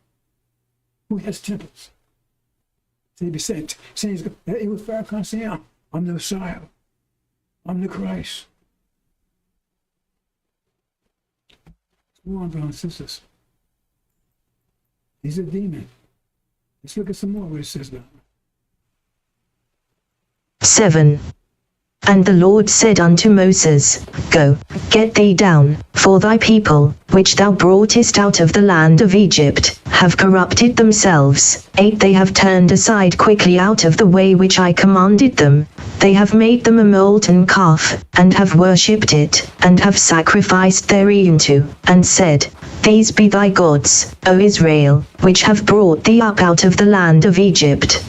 Who has temples? So he'd be saying it was Farrakhan saying, "I'm the Messiah. I'm the Christ." Go on, brothers and sisters. He's a demon. Let's look at some more what it says about him. 7 And the Lord said unto Moses, Go, get thee down, for thy people, which thou broughtest out of the land of Egypt, have corrupted themselves. 8 They have turned aside quickly out of the way which I commanded them. They have made them a molten calf, and have worshipped it, and have sacrificed thereunto, and said, These be thy gods, O Israel, which have brought thee up out of the land of Egypt.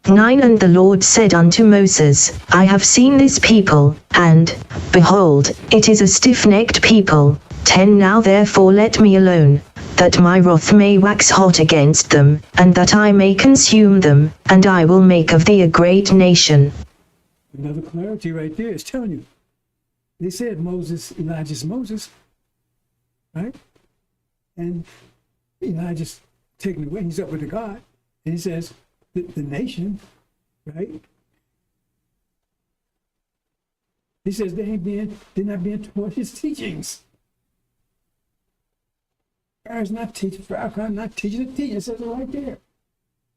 9 And the Lord said unto Moses, I have seen this people, and, behold, it is a stiff-necked people. 10 Now therefore let me alone, that my wrath may wax hot against them, and that I may consume them, and I will make of thee a great nation. Another clarity right there is telling you. They said Elijah's Moses, right? And Elijah's taken away, he's up with the God, and he says, the nation, right? He says they're not being taught his teachings. Pharaoh's not teaching, Farrakhan not teaching the teaching. It says it right there.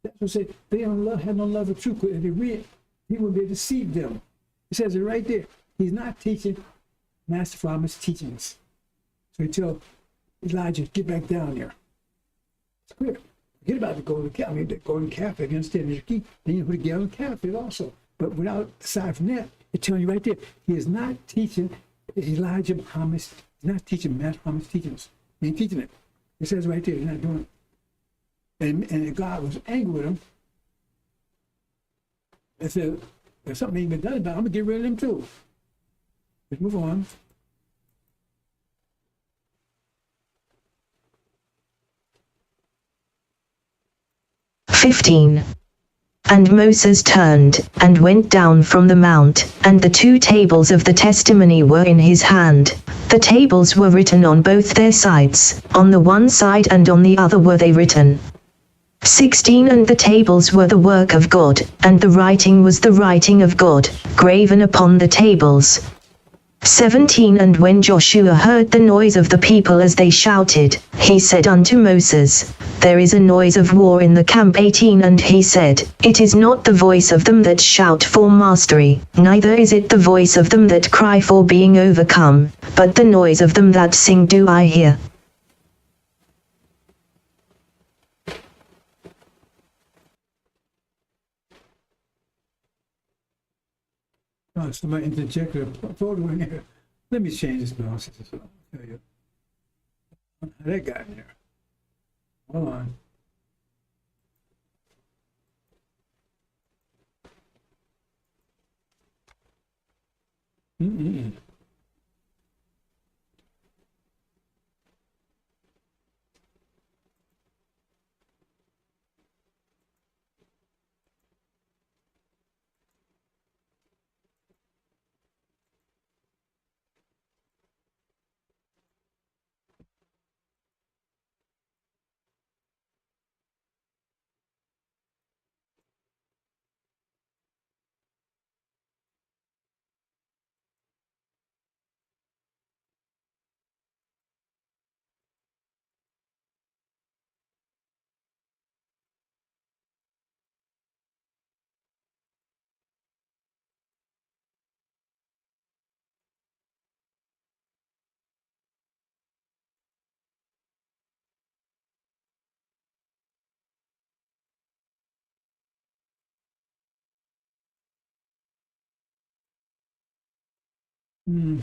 That's what it says. They don't have no love of truth. If they read it, he will be able to deceive them. It says it right there. He's not teaching Master Farmer's teachings. So he tells Elijah, get back down there. It's clear. Forget about the golden calf. I mean, the golden calf against him. Then you put the golden calf is also. But without, aside from that, it's telling you right there, he is not teaching Elijah Muhammad's, he's not teaching Master Muhammad's teachings. He ain't teaching it. It says right there, he's not doing it. And God was angry with him. And said, there's something ain't been done about it. I'm going to get rid of them too. Let's move on. And Moses turned, and went down from the mount, and the 2 tables of the testimony were in his hand. The tables were written on both their sides, on the one side and on the other were they written. 16 And the tables were the work of God, and the writing was the writing of God, graven upon the tables. 17 And when Joshua heard the noise of the people as they shouted, he said unto Moses, There is a noise of war in the camp. 18 And he said, It is not the voice of them that shout for mastery, neither is it the voice of them that cry for being overcome, but the noise of them that sing do I hear. Oh, somebody interjected a photo in here. Let me change this balance. I'll tell you. How that got in there. Hold on. Mm-mm. Mm.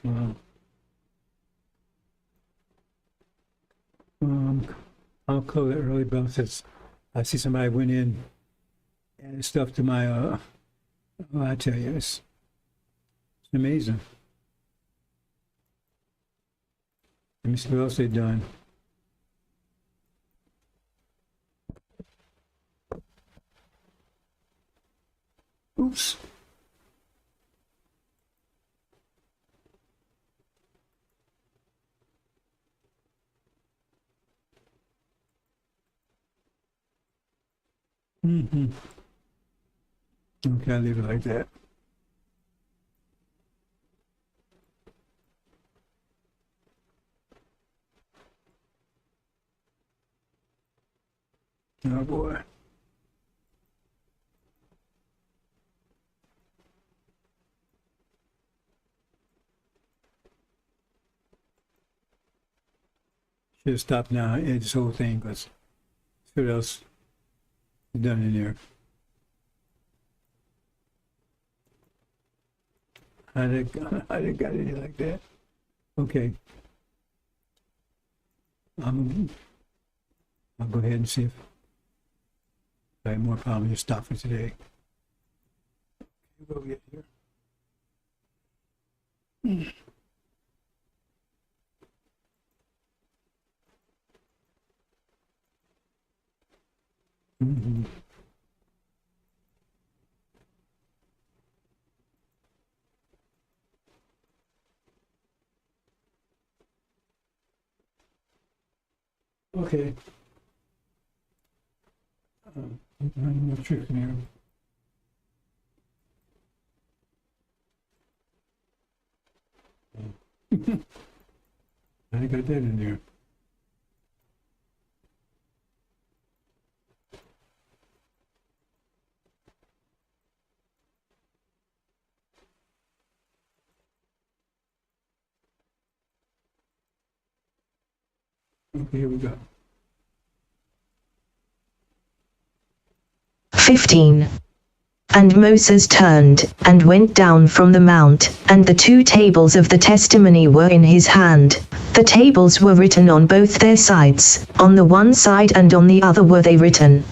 Wow. I'll call it early bounces. I see somebody went in and stuff to my, oh, I tell you, it's amazing. Let me see what else they've done. Oops. Mm-hmm. Okay, I'll leave it like that. Oh boy. Should have stopped now and this whole thing, because what else is done in there? I didn't got it like that. Okay. I'll go ahead and see if I have more problems. Just stop for today. Go get here. Mm-hmm. Okay. No tricks in here. I got that in there. Okay, here we go. 15. And Moses turned, and went down from the mount, and the 2 tables of the testimony were in his hand. The tables were written on both their sides, on the one side and on the other were they written.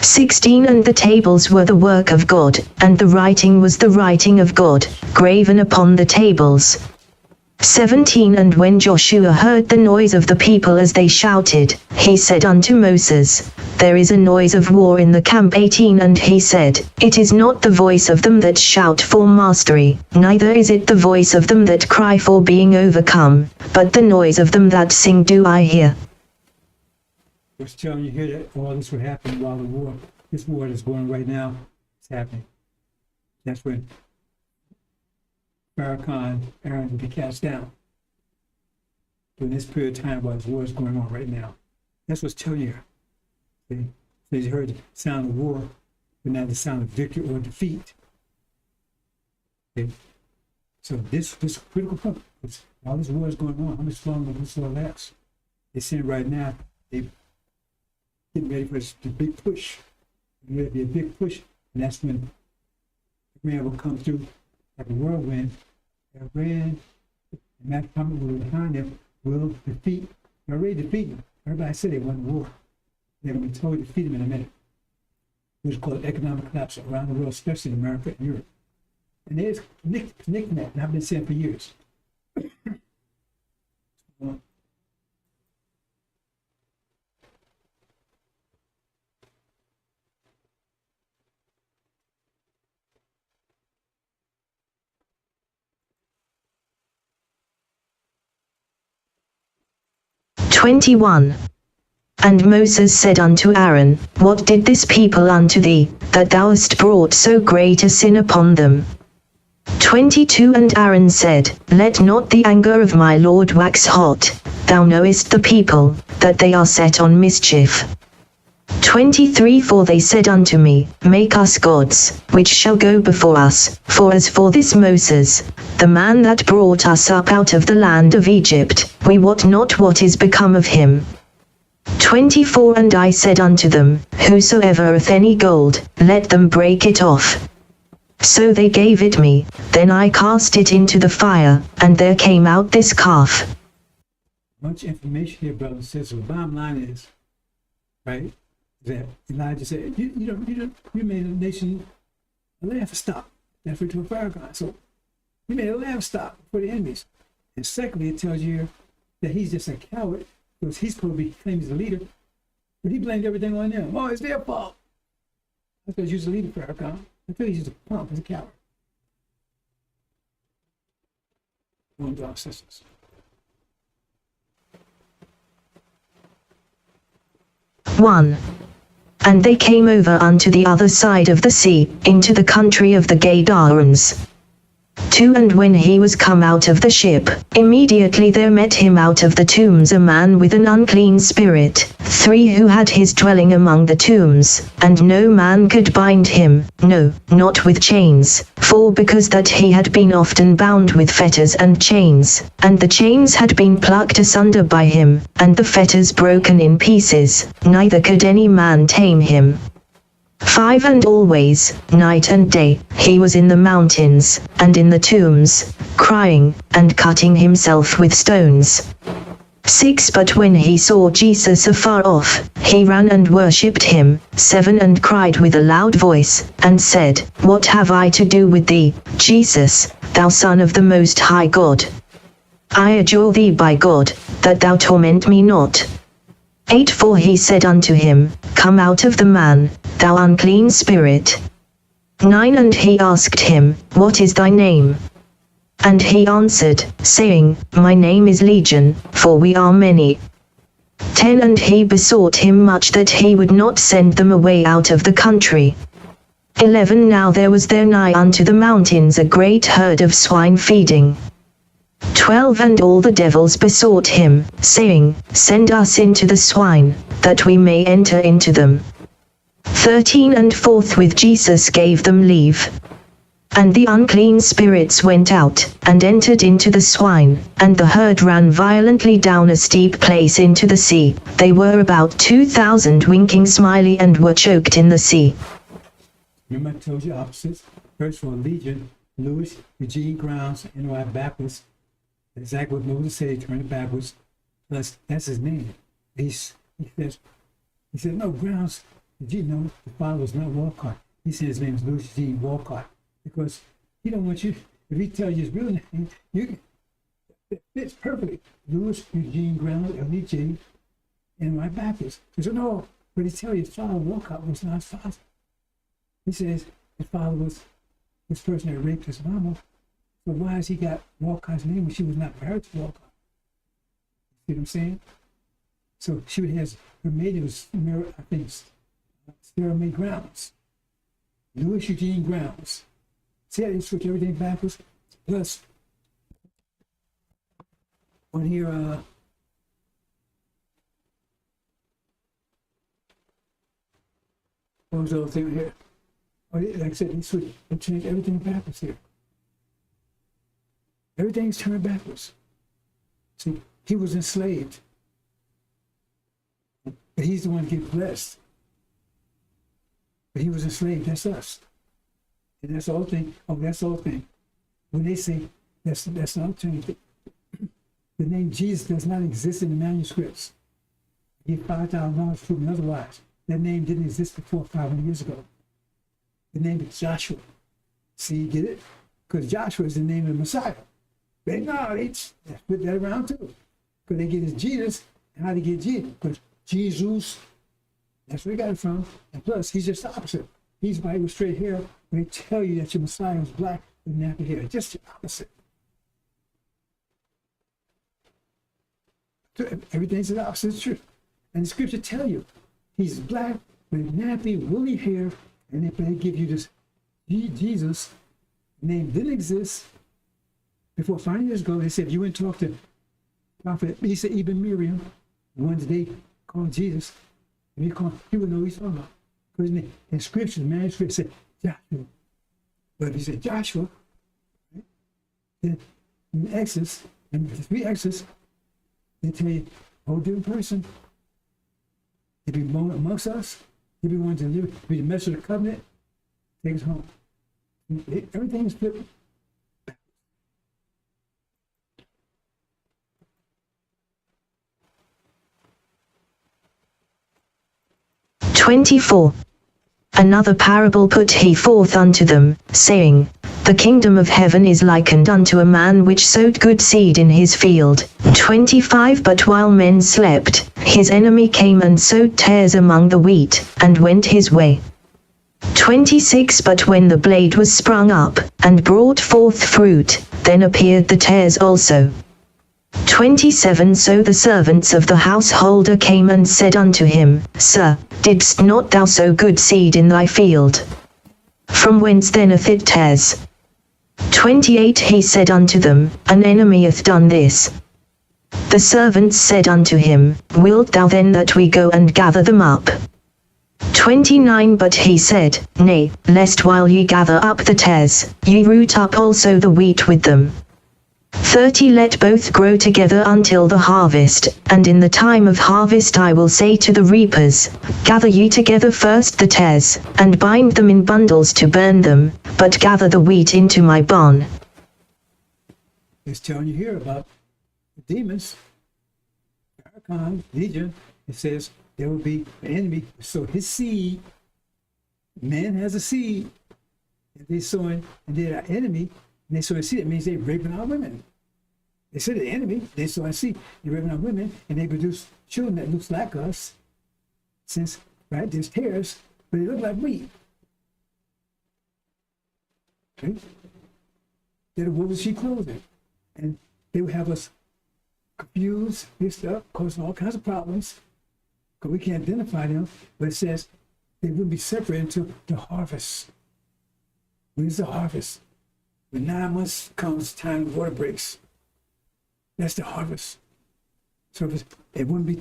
16 And the tables were the work of God, and the writing was the writing of God, graven upon the tables. 17 And when Joshua heard the noise of the people as they shouted, he said unto Moses, There is a noise of war in the camp. 18 And he said, It is not the voice of them that shout for mastery, neither is it the voice of them that cry for being overcome, but the noise of them that sing do I hear. I was telling you here that all this would happen while the war this war that's going on right now is happening. That's when Farrakhan, Aaron will be cast down during this period of time while this war is going on right now. That's what's telling you. See? So you heard the sound of war, but not the sound of victory or defeat. Okay? So this critical point, while this war is going on, how much longer will this war last? They're saying right now, they're getting ready for the big push. There'll be a big push, and that's when Iran will come through like a whirlwind. Iran, the Mac Muhammad will behind them, will defeat. They're already defeating them. Everybody said they won the war. They're going to be totally defeat them in a minute. Which is called economic collapse around the world, especially in America and Europe. And there's predicting that, and I've been saying for years. "21. And Moses said unto Aaron, What did this people unto thee, that thou hast brought so great a sin upon them? 22. And Aaron said, Let not the anger of my Lord wax hot, thou knowest the people, that they are set on mischief. 23. For they said unto me, Make us gods, which shall go before us, for as for this Moses, the man that brought us up out of the land of Egypt, we wot not what is become of him. 24. And I said unto them, Whosoever hath any gold, let them break it off. So they gave it me, then I cast it into the fire, and there came out this calf." Much information here, brother and sister. The bottom line is, right, that Elijah said, you made a nation a laugh stock. That's to a Farrakhan. So you made a laugh stock for the enemies. And secondly, it tells you that he's just a coward, because he's supposed to be claimed as a leader, but he blamed everything on them. Oh, it's their fault. That's because he's a leader, Farrakhan. I feel he's just a punk, he's a coward. One of our sisters. "1. And they came over unto the other side of the sea, into the country of the Gadarens. 2. And when he was come out of the ship, immediately there met him out of the tombs a man with an unclean spirit, 3 who had his dwelling among the tombs, and no man could bind him, no, not with chains, for because that he had been often bound with fetters and chains, and the chains had been plucked asunder by him, and the fetters broken in pieces, neither could any man tame him. 5. And always, night and day, he was in the mountains, and in the tombs, crying, and cutting himself with stones. 6. But when he saw Jesus afar off, he ran and worshipped him. 7. And cried with a loud voice, and said, What have I to do with thee, Jesus, thou Son of the Most High God? I adjure thee by God, that thou torment me not. 8. For he said unto him, Come out of the man, thou unclean spirit. 9. And he asked him, What is thy name? And he answered, saying, My name is Legion, for we are many. 10. And he besought him much that he would not send them away out of the country. 11. Now there was there nigh unto the mountains a great herd of swine feeding. 12. And all the devils besought him, saying, Send us into the swine, that we may enter into them. 13. And forthwith Jesus gave them leave. And the unclean spirits went out, and entered into the swine, and the herd ran violently down a steep place into the sea. They were about 2,000 winking smiley, and were choked in the sea. Remember I told you opposites? First for Legion, Louis Eugene Grounds, NY backwards. Exactly what Moses said, he turned it backwards. That's his name. He said, no, Grounds, Eugene, no, the father was not Walcott. He said his name is Louis Eugene Walcott. Because he don't want you, if he tells you his real name, it fits perfectly. Louis Eugene Grounds, L-E-G, NY backwards. He said, no, but he tells you his father, Walcott, was not his father. He says his father was this person that raped his mama. So why has he got Walcott's name when she was not married to Walcott? See what I'm saying? So she would have, her maiden was, I think, Sarah Mae Grounds, Louis Eugene Grounds. See how they switch everything backwards? Plus, on here, what was the other thing here? Oh, like I said, they changed everything backwards here. Everything's turned backwards. See, he was enslaved. But he's the one to get blessed. But he was enslaved, that's us. And that's the whole thing. Oh, that's the whole thing. When they say that's not changed. The name Jesus does not exist in the manuscripts. Give $5,000 to prove otherwise. That name didn't exist before 500 years ago. The name is Joshua. See, you get it? Because Joshua is the name of the Messiah. They split that around too. Because they get his Jesus, and how they get Jesus? Because Jesus, that's where they got it from. And plus, he's just the opposite. He's white with straight hair. When they tell you that your Messiah was black with nappy hair, just the opposite. Everything's the opposite of truth. And the scripture tell you, he's black with nappy, woolly hair, and they give you this Jesus name didn't exist before 5 years ago. They said, if you went and talked to Prophet Isa Ibn Miriam, the ones they called Jesus, and he would know what he's talking about. Because in scripture, the manuscript said Joshua. But if he said Joshua, right, then in Exodus, and the 3 Exodus, they tell you, whole different person. He'd be born amongst us. He'd be one to live, be the messenger of the covenant, take us home. Everything is flipped. 24. Another parable put he forth unto them, saying, The kingdom of heaven is likened unto a man which sowed good seed in his field. 25. But while men slept, his enemy came and sowed tares among the wheat, and went his way. 26. But when the blade was sprung up, and brought forth fruit, then appeared the tares also. 27. So the servants of the householder came and said unto him, Sir, didst not thou sow good seed in thy field? From whence then hath it tares? 28. He said unto them, An enemy hath done this. The servants said unto him, Wilt thou then that we go and gather them up? 29. But he said, Nay, lest while ye gather up the tares, ye root up also the wheat with them. 30. Let both grow together until the harvest, and in the time of harvest I will say to the reapers, Gather ye together first the tares, and bind them in bundles to burn them, but gather the wheat into my barn. It's telling you here about the demons, Farrakhan, Legion. It says there will be an enemy. So his seed, man has a seed, and they're sowing, and they're an enemy. And they sow a seed, it means they're raping our women. They say the enemy, they sow a seed, they're raping our women, and they produce children that looks like us. Since, right, there's tares, but they look like wheat. Okay? They're the wolves in sheep clothing. And they would have us confused, mixed up, causing all kinds of problems, because we can't identify them. But it says they wouldn't be separated until the harvest. When's the harvest? When 9 months comes, time the water breaks. That's the harvest. So it wouldn't be.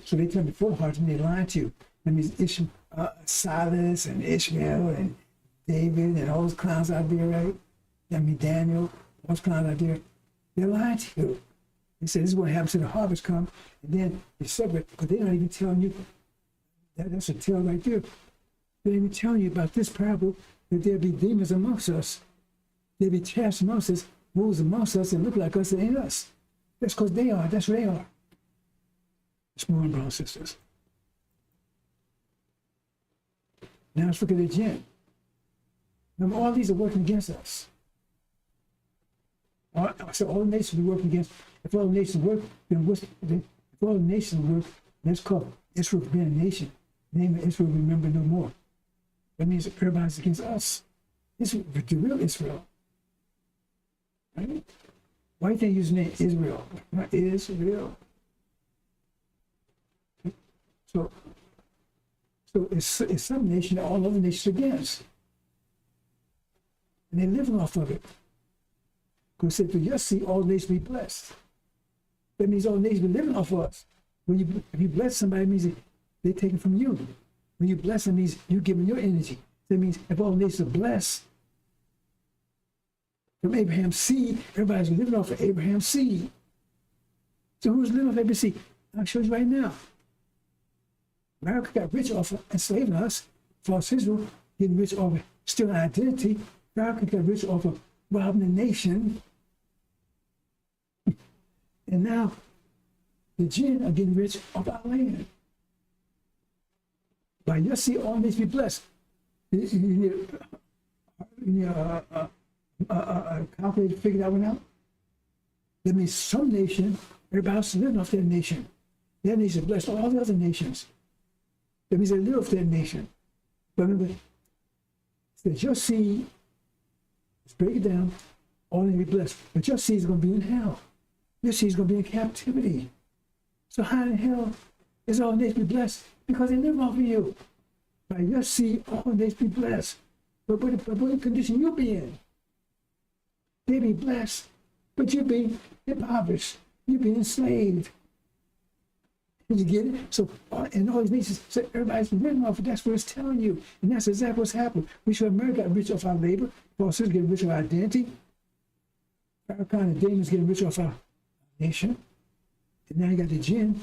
So they tell me before the harvest, and they lie to you. That means Silas and Ishmael and David and all those clowns out there, right? That means Daniel, all those clowns out there. They're lying to you. They say this is what happens when the harvest comes, and then it's separate. But they're not even telling you. That's a tale right there. They're even telling you about this parable that there'll be demons amongst us. They be trash amongst us, wolves amongst us, and look like us and ain't us. That's because they are. That's who they are. It's more, brothers and sisters. Now let's look at the jinn. Remember, all these are working against us. So all the nations are working against. If all the nations work, then if all the nations work, that's called Israel being a nation. The name of Israel, remember no more. That means everybody's against us. This is the real Israel. Right? Why do you think use the name Israel? Not Israel. So it's some nation that all other nations are against. And they're living off of it. Because if you just see all nations be blessed, that means all nations be living off of us. If you bless somebody, it means they're taking from you. When you bless them, it means you're giving your energy. That means if all nations are blessed, from Abraham's seed, everybody's living off of Abraham's seed. So who's living off Abraham's seed? I'll show you right now. America got rich off of enslaving us. False Israel getting rich off of stealing identity. America got rich off of robbing the nation. And now the jinn are getting rich off our land. By your seed, all nations be blessed. You need a calculator to figure that one out. That means some nation, everybody else is living off their nation. Their nation is blessed all the other nations. That means they live off their nation. But remember, that your seed, let's break it down, all nations be blessed. But your seed is going to be in hell. Your seed is going to be in captivity. So how in hell is all nations be blessed? Because they live off of you. By your seed, all nations be blessed. But what condition you be in? They be blessed, but you be impoverished. You be enslaved. Did you get it? So, and all these nations, so everybody's living off of that's what it's telling you. And that's exactly what's happened. We should America got rich off our labor. False Israel getting rich off our identity. Farrakhan and demons getting rich off our nation. And now you got the jinn.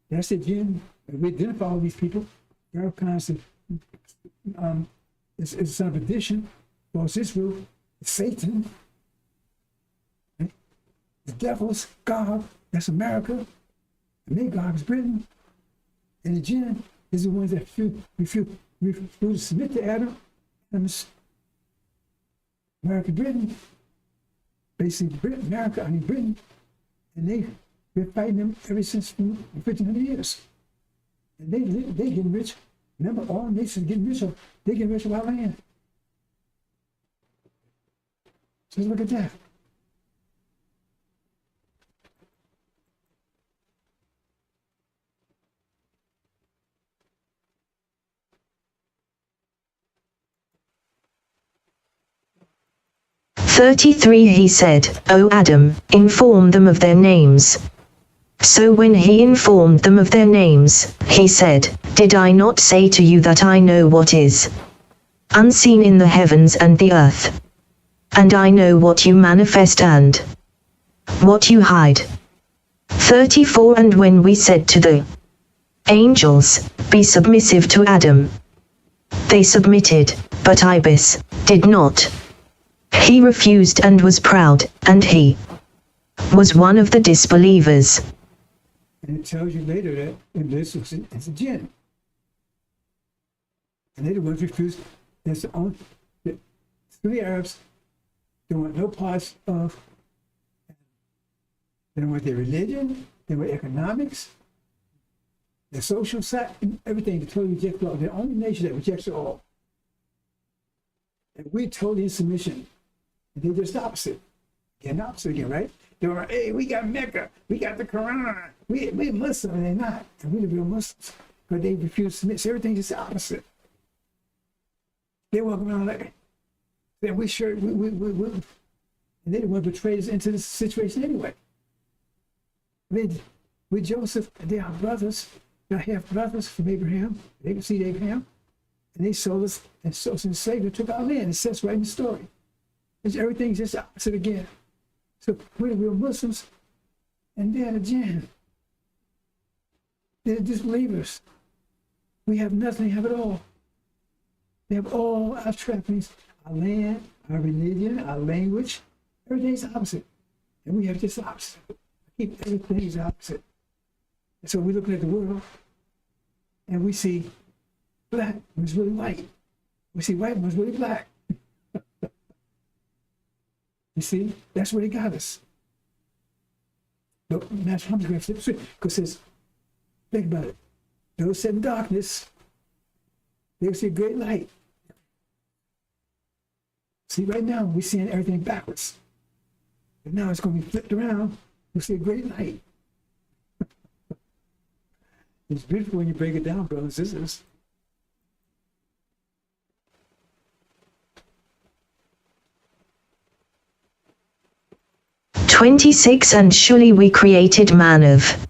That's the jinn. We identify all these people. Farrakhan's it's a son of addition. False Israel, Satan. The devil's God, that's America. And Magog is Britain. And the jinn is the ones that refuse to submit to Adam. And America, Britain. Basically, Britain. And they've been fighting them ever since 1,500 years. And they getting rich. Remember, all nations getting rich. They getting rich of our land. So look at that. He said, O Adam, inform them of their names. So when he informed them of their names, he said, Did I not say to you that I know what is unseen in the heavens and the earth? And I know what you manifest and what you hide. 34 And when we said to the angels, Be submissive to Adam, they submitted, but Iblis did not. He refused and was proud, and he was one of the disbelievers. And it tells you later that Iblis is a jinn. And they're the ones refused. That's the only, the Arabs don't want no parts of, they don't want their religion, they want economics, their social side, everything. They totally reject all. They're the only nation that rejects it all. And we're totally in submission. And they're just the opposite. Again, the opposite again, right? They were, hey, we got Mecca, we got the Quran, we're Muslim, and they're not. And we're the real Muslims. But they refuse to submit. So everything's just the opposite. They walk around like, then we sure, we and they didn't want to betray us into this situation anyway. With Joseph, they are brothers, they're half brothers from Abraham. They can see Abraham. And they sold us and sold us in slavery, took our land. It says right in the story. It's everything's just opposite again. So we're the real Muslims, and they're the jinn. They're the disbelievers. We have nothing, have it all. They have all our trappings, our land, our religion, our language. Everything's opposite. And we have just the opposite. Everything's opposite. And so we're looking at the world, and we see black was really white. We see white was really black. You see, that's where they got us. But Master Muhammad's going to flip straight because it says, think about it. Those set in darkness, they'll see a great light. See, right now we're seeing everything backwards. But now it's going to be flipped around. We'll see a great light. It's beautiful when you break it down, brothers and sisters. 26 And surely we created man of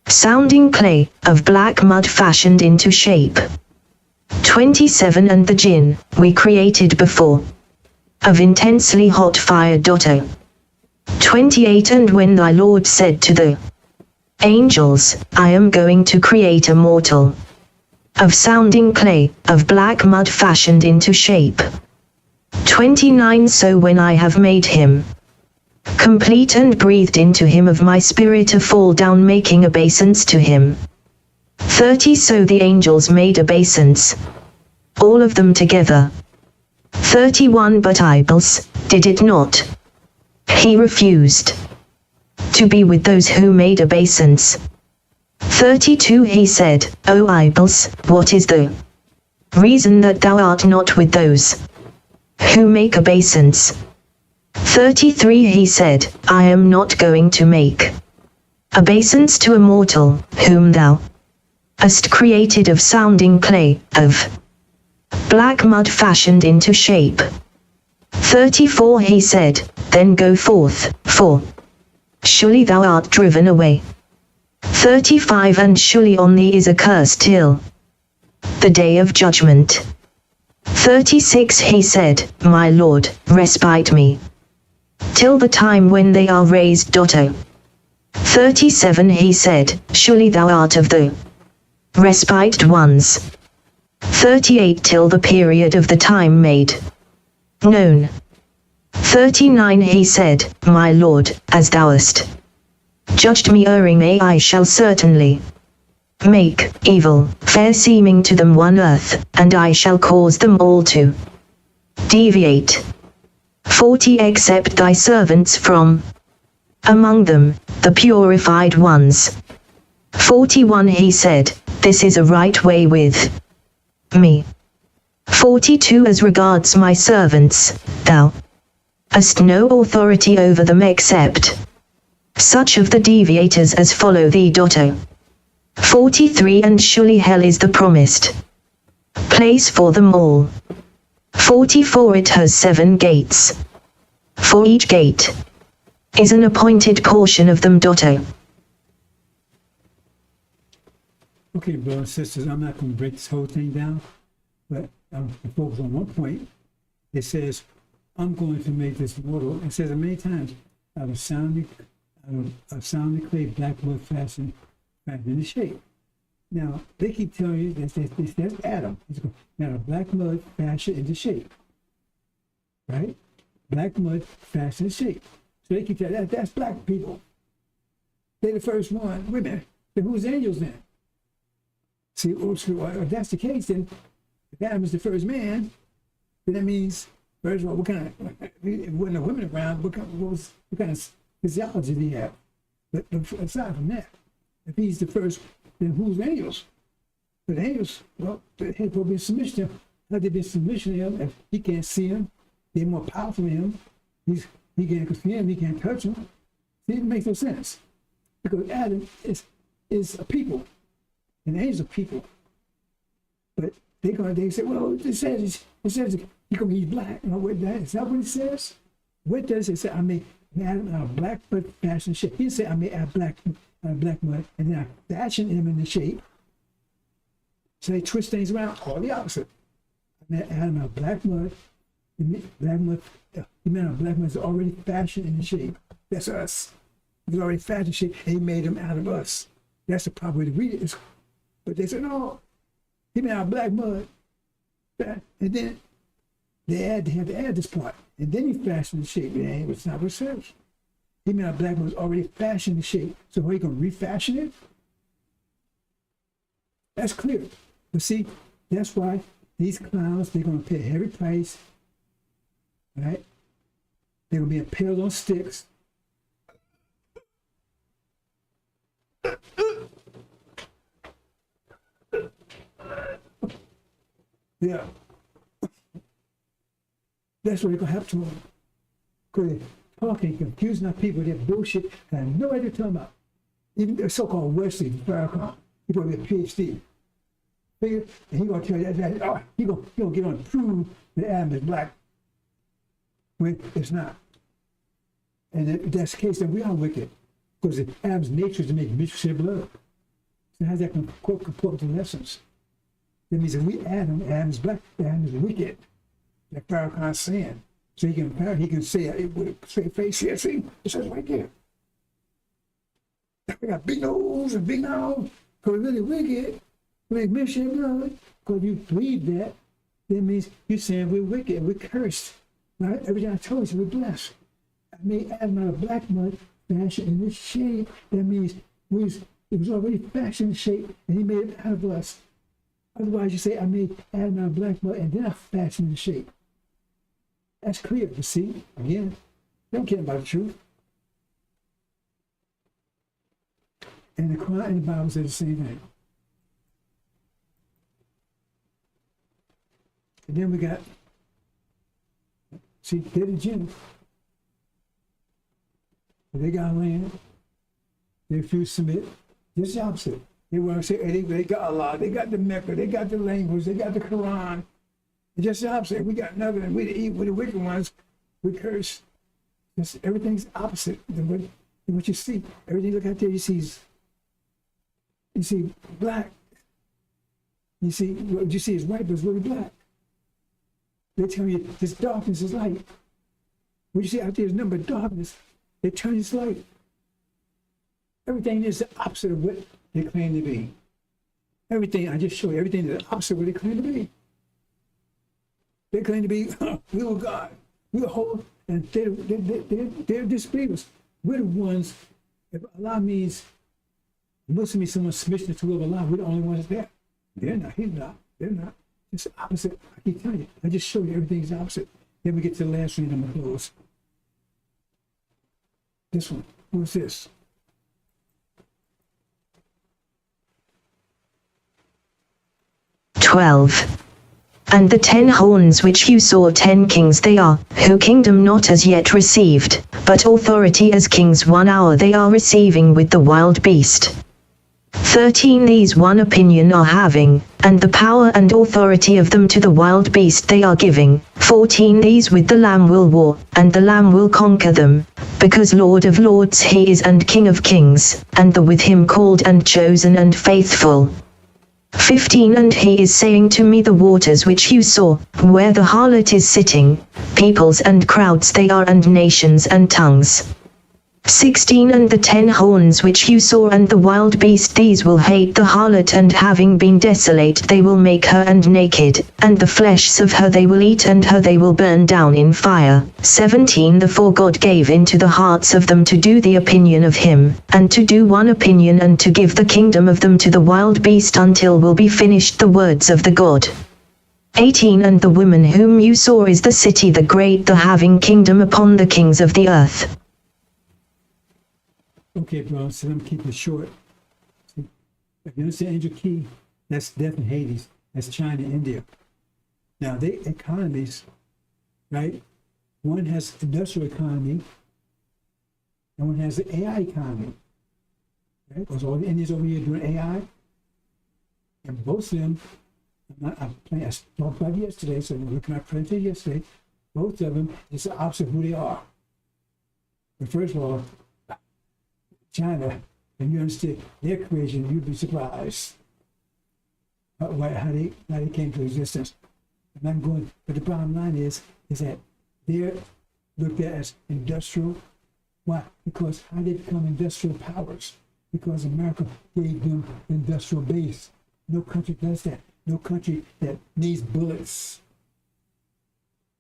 sounding clay, of black mud fashioned into shape. 27 And the jinn, we created before, of intensely hot fire. 28 And when thy Lord said to the angels, I am going to create a mortal, of sounding clay, of black mud fashioned into shape. 29 So when I have made him complete and breathed into him of my spirit to fall down, making obeisance to him. 30 So the angels made obeisance, all of them together. 31 But Iblis did it not. He refused to be with those who made obeisance. 32 He said, O Iblis, what is the reason that thou art not with those who make obeisance? 33 He said, I am not going to make obeisance to a mortal, whom thou hast created of sounding clay, of black mud fashioned into shape. 34 He said, then go forth, for surely thou art driven away. 35 And surely on thee is a curse till the day of judgment. 36 He said, my Lord, respite me till the time when they are raised. 37 He said, surely thou art of the respited ones. 38 Till the period of the time made known. 39 He said, my Lord, as thou hast judged me erring, I shall certainly make evil fair seeming to them one earth, and I shall cause them all to deviate. 40 Except thy servants from among them, the purified ones. 41 He said, this is a right way with me. 42 As regards my servants, thou hast no authority over them except such of the deviators as follow thee. 43 And surely hell is the promised place for them all. 44 It has 7 gates. For each gate is an appointed portion of them. Okay, brothers and sisters, I'm not going to break this whole thing down, but I'm going to focus on one point. It says, I'm going to make this mortal. It says it many times, out of sounding clay, black mud fashioned into shape. Now, they keep telling you that that's Adam. Now, black mud fashioned into shape. Right? Black mud fashioned into shape. So they keep telling you that's black people. They're the first one. Wait a minute. Then who's the angels then? See, if that's the case, then if Adam is the first man, then that means, first of all, what kind of, if wasn't a women around, what kind of physiology do he have? But aside from that, if he's the first, then who's the angels? But the angels, well, they had to be in submission to him. How they be in submission to him if he can't see him? They're more powerful than him. He can't see him, he can't touch him. See, it makes no sense. Because Adam is a people. And the angels are people. But they say, well, it says he's gonna be black. You know, is that what it says? What does it say? I made Adam out of black but fashion shape. He said I made out of black mud, and then I fashion him in the shape. So they twist things around, all the opposite. I made Adam out of black mud. He made out of black mud is already fashioned in the shape. That's us. He's already fashioned in shape, and he made him out of us. That's the proper way to read it. But they said, no, he made out of black mud. And then they had to add this part. And then he fashioned the shape. And it's not what it says. He made out of black mud was already fashioned the shape. So are you going to refashion it? That's clear. But see, that's why these clowns, they're going to pay a heavy price. Right? They're going to be impaled on sticks. Yeah. That's what they're going to have to them. Because they're talking, confusing our people, they're bullshit, and I have no idea what they're talking about. Even the so-called Wesley, Farrakhan, he's going to be a PhD. And he's going to tell you that he's going to get on and prove that Adam is black when it's not. And if that's the case, then we are wicked. Because Adam's nature is to make mischief, shed blood. So how's that comport with the lessons? That means if we Adam's black, Adam is wicked. Like Farrakhan's saying. So he can say it with a straight face here. See, it says right there. We got big nose and big nose. Because we're really wicked. We make mischief, shed blood. Because if you believe that, that means you're saying we're wicked, we're cursed. Right? Everything I told you, we're blessed. I made Adam out of black mud, fashioned in this shape. That means it was already fashioned in shape, and he made it out of us. Otherwise, you say, I made Adam out of black mud, and then I fashioned in shape. That's clear, you see? Again, they don't care about the truth. And the Quran and the Bible say the same thing. And then we got, see, they're the Jews. They got land. They refuse to submit. Just the opposite. They want to say, hey, they got Allah, they got the Mecca, they got the language, they got the Quran. It's just the opposite. We got nothing. We the evil, we the wicked ones. We curse. Just everything's opposite than what you see. Everything you look out there, you see black. You see what you see is white, but it's really black. They tell you this darkness is light. What you see out there is nothing but darkness. They turn this light. Everything is the opposite of what they claim to be. Everything, I just show you, everything is the opposite of what they claim to be. They claim to be, we were God, we were whole, and they're disbelievers. We're the ones, if Allah means, Muslim means someone submission to the will of Allah, we're the only ones there. They're not, he's not, they're not. It's the opposite. I keep telling you, I just showed you everything's the opposite. Then we get to the last reading, I'm going to close. This one, what's this? And the 10 horns which you saw, 10 kings they are, who kingdom not as yet received, but authority as kings 1 hour they are receiving with the wild beast. 13 these one opinion are having, and the power and authority of them to the wild beast they are giving. 14 these with the Lamb will war, and the Lamb will conquer them, because Lord of lords he is and King of kings, and the with him called and chosen and faithful. 15 and he is saying to me the waters which you saw, where the harlot is sitting, peoples and crowds they are and nations and tongues. 16 and the 10 horns which you saw and the wild beast these will hate the harlot and having been desolate they will make her and naked, and the flesh of her they will eat and her they will burn down in fire. 17 the for God gave into the hearts of them to do the opinion of him, and to do one opinion and to give the kingdom of them to the wild beast until will be finished the words of the God. 18 and the woman whom you saw is the city the great the having kingdom upon the kings of the earth. Okay, bro, so let me keep it short. See, if you understand Angel Key, that's death in Hades. That's China, India. Now, they economies, right? One has industrial economy, and one has the AI economy. Right? Because all the Indians over here doing AI, and both of them, I talked about it yesterday, so I'm looking at my presentation yesterday, both of them is the opposite of who they are. But first of all, China, and you understand their creation, you'd be surprised how they came to existence. And I'm going, but the bottom line is that they're looked at as industrial. Why? Because how they become industrial powers? Because America gave them the industrial base. No country does that. No country that needs bullets.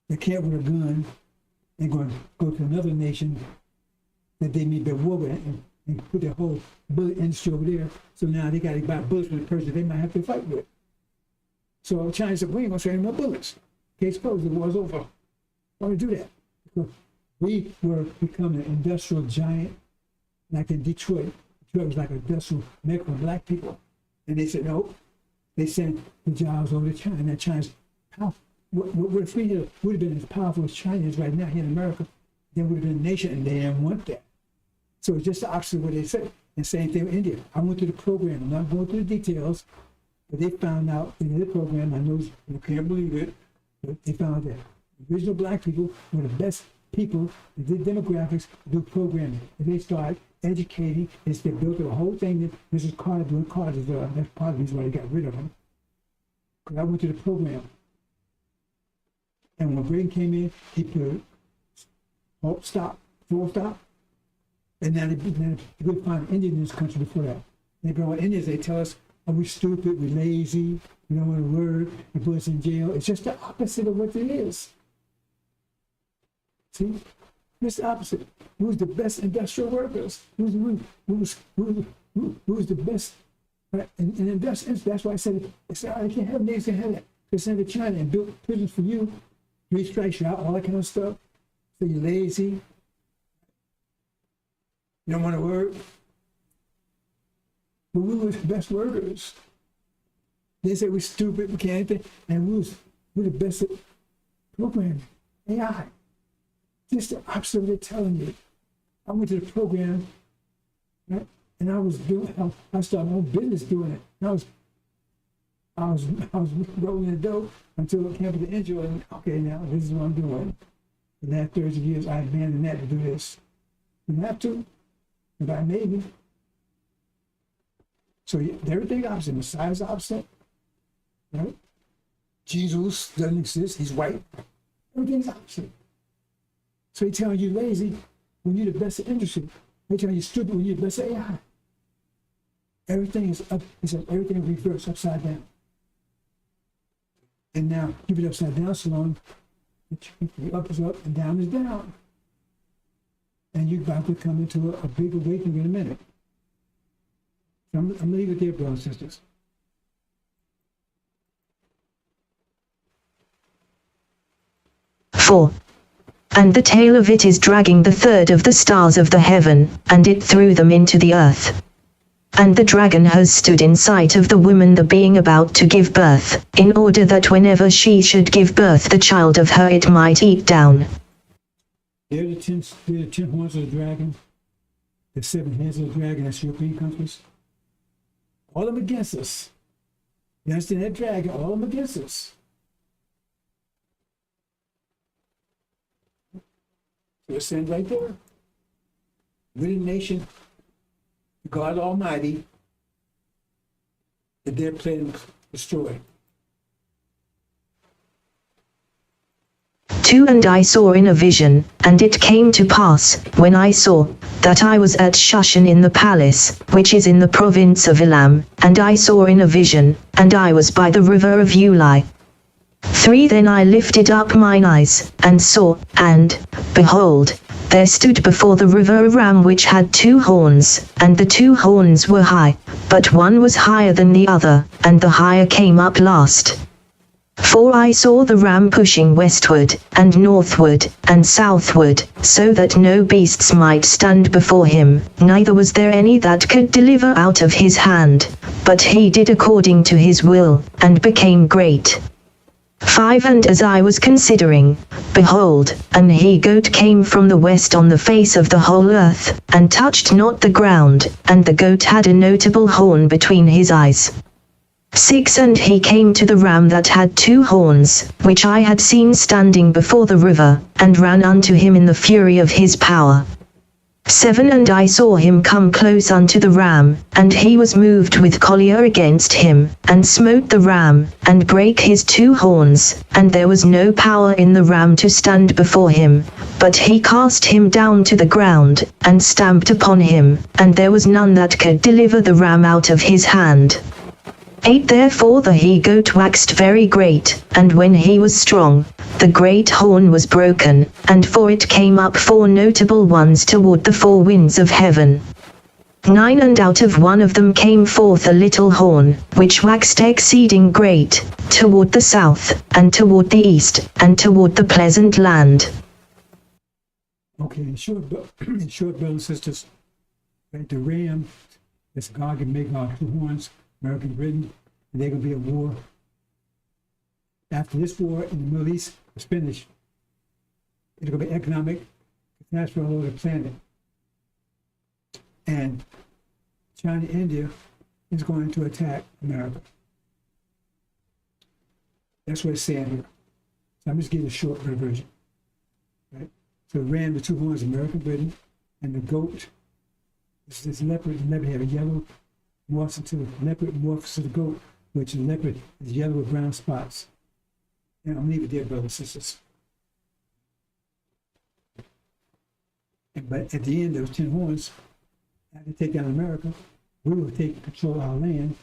They can't with a gun and go to another nation that they need their war with and put their whole bullet industry over there. So now they got to buy bullets from the person they might have to fight with. So China said, we ain't going to send any more bullets. Case closed, the war's over. Why would we do that? Because we were becoming an industrial giant, like in Detroit. Detroit was like an industrial mecca for black people. And they said, no. They sent the jobs over to China. Now China's powerful. What if we would have been as powerful as China is right now here in America, then we would have been a nation, and they didn't want that. So it's just the opposite of what they said. And same thing with India. I went through the program. I'm not going through the details, but they found out in the program, I know you can't believe it, but they found that original black people were the best people, the demographics, do programming. And they start educating. They built a whole thing that Mrs. Carter doing Carter's. That's part of the reason why they got rid of them. Because I went to the program. And when Reagan came in, he put halt, stop, full stop. And then they couldn't find Indians in this country before that. They brought Indians, they tell us, oh, we're stupid, we're lazy, we don't want to work, they put us in jail. It's just the opposite of what it is. See? It's the opposite. Who's the best industrial workers? Who's the best? Right? And investors, that's why I said, I can't have niggas can have that. They send to China and build prisons for you, 3 strikes you out, all that kind of stuff. So you're lazy. You don't want to work. But we were the best workers. They said we're stupid, we can't anything, and we're the best at programming, AI. Just the opposite of what they're telling you. I went to the program, right? And I started my own business doing it. And I was rolling the dough until it came to the angel, and okay, now this is what I'm doing. The last 30 years, I abandoned that to do this. You have to, if I maybe. So everything opposite. Messiah's opposite, right? Jesus doesn't exist. He's white. Everything's opposite. So he's telling you lazy when you're the best at industry. They're telling you stupid when you're the best at AI. Everything is up. He said everything reversed upside down. And now keep it upside down so long. The up is up and down is down. And you're about to come into a big awakening in a minute. I'm going to leave it there, brothers and sisters. For. And the tail of it is dragging the third of the stars of the heaven, and it threw them into the earth. And the dragon has stood in sight of the woman, the being about to give birth, in order that whenever she should give birth the child of her it might eat down. They're the 10 horns of the dragon, the 7 heads of the dragon, that's European countries. All of them against us. You understand that dragon? All of them against us. So it's saying right there. We're the nation, God Almighty, that they're planning to destroy. 2 And I saw in a vision, and it came to pass, when I saw, that I was at Shushan in the palace, which is in the province of Elam, and I saw in a vision, and I was by the river of Ulai. 3 Then I lifted up mine eyes, and saw, and, behold, there stood before the river a ram which had 2 horns, and the 2 horns were high, but one was higher than the other, and the higher came up last. 4 I saw the ram pushing westward, and northward, and southward, so that no beasts might stand before him, neither was there any that could deliver out of his hand, but he did according to his will, and became great. 5 And as I was considering, behold, an he-goat came from the west on the face of the whole earth, and touched not the ground, and the goat had a notable horn between his eyes. 6 And he came to the ram that had 2 horns, which I had seen standing before the river, and ran unto him in the fury of his power. 7 And I saw him come close unto the ram, and he was moved with choler against him, and smote the ram, and brake his 2 horns, and there was no power in the ram to stand before him, but he cast him down to the ground, and stamped upon him, and there was none that could deliver the ram out of his hand. 8 Therefore the he-goat waxed very great, and when he was strong, the great horn was broken, and for it came up 4 notable ones toward the 4 winds of heaven. 9 And out of one of them came forth a little horn, which waxed exceeding great, toward the south, and toward the east, and toward the pleasant land. Okay, in short, brothers and sisters, right, the ram, it's Gog and Magog, 2 horns, American Britain, and they're going to be at war. After this war in the Middle East is finished, it's going to be economic catastrophe all over the planet. And China, India is going to attack America. That's what it's saying here. So I'm just giving a short version. Right? So ram, the two horns, American Britain, and the goat. This leopard, the leopard had a yellow morphs into the leopard, morphs to the goat, which the leopard is yellow with brown spots. And I'm leaving it there, brothers and sisters. But at the end, those 10 horns, after they take down America, we will take control of our land,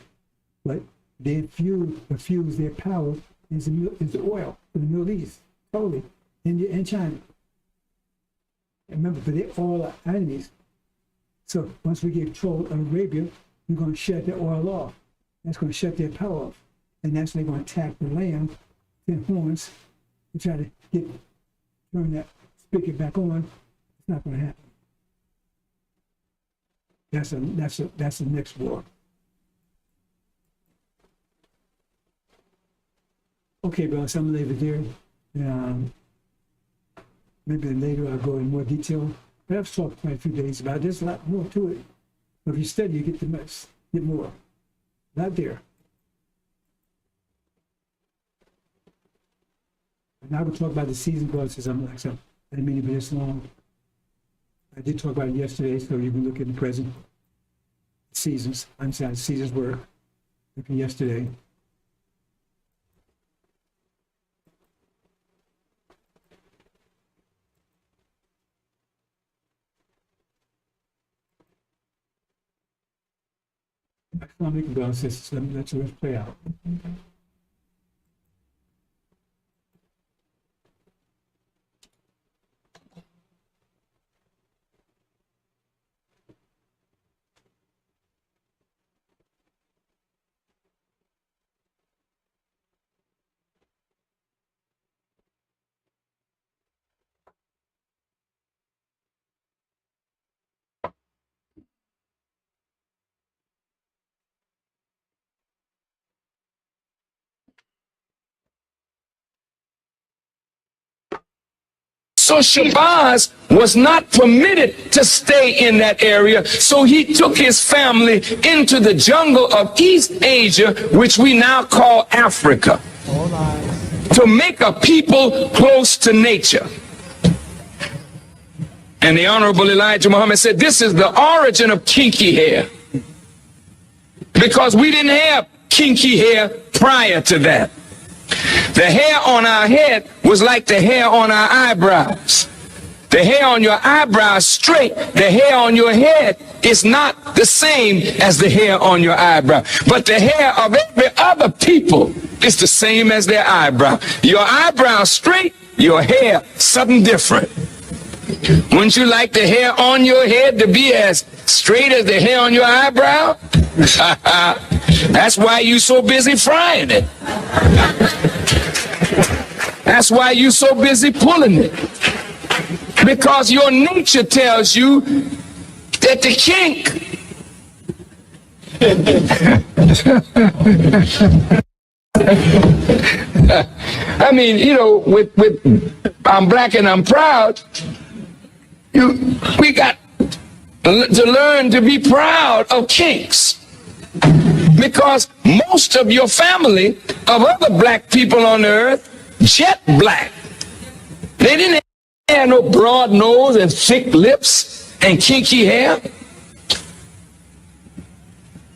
but they infuse their power is the oil for the Middle East, totally, India and China. And remember, but they're all our enemies. So once we get control of Arabia, we're going to shut their oil off. That's going to shut their power off. And that's when they're going to attack the land, 10 horns, and try to turn that spigot back on. It's not going to happen. That's the next war. Okay, bro, so I'm going to leave it there. Maybe later I'll go in more detail. But I've talked quite a few days about it. There's a lot more to it. But if you study, you get more. Not there. And I will talk about the season, because I didn't mean to be this long. I did talk about it yesterday, so you can look at the present seasons. I'm saying seasons were looking yesterday. Economic balances, let's play out. So Shabazz was not permitted to stay in that area, so he took his family into the jungle of East Asia, which we now call Africa, to make a people close to nature. And the Honorable Elijah Muhammad said, this is the origin of kinky hair, because we didn't have kinky hair prior to that. The hair on our head was like the hair on our eyebrows. The hair on your eyebrows straight, the hair on your head is not the same as the hair on your eyebrow. But the hair of every other people is the same as their eyebrow. Your eyebrow straight, your hair something different. Wouldn't you like the hair on your head to be as straight as the hair on your eyebrow? That's why you so busy frying it. That's why you so busy pulling it. Because your nature tells you that the kink I mean, you know, with I'm black and I'm proud, we got to learn to be proud of kinks. Because most of your family of other black people on the earth, jet black. They didn't have no broad nose and thick lips and kinky hair.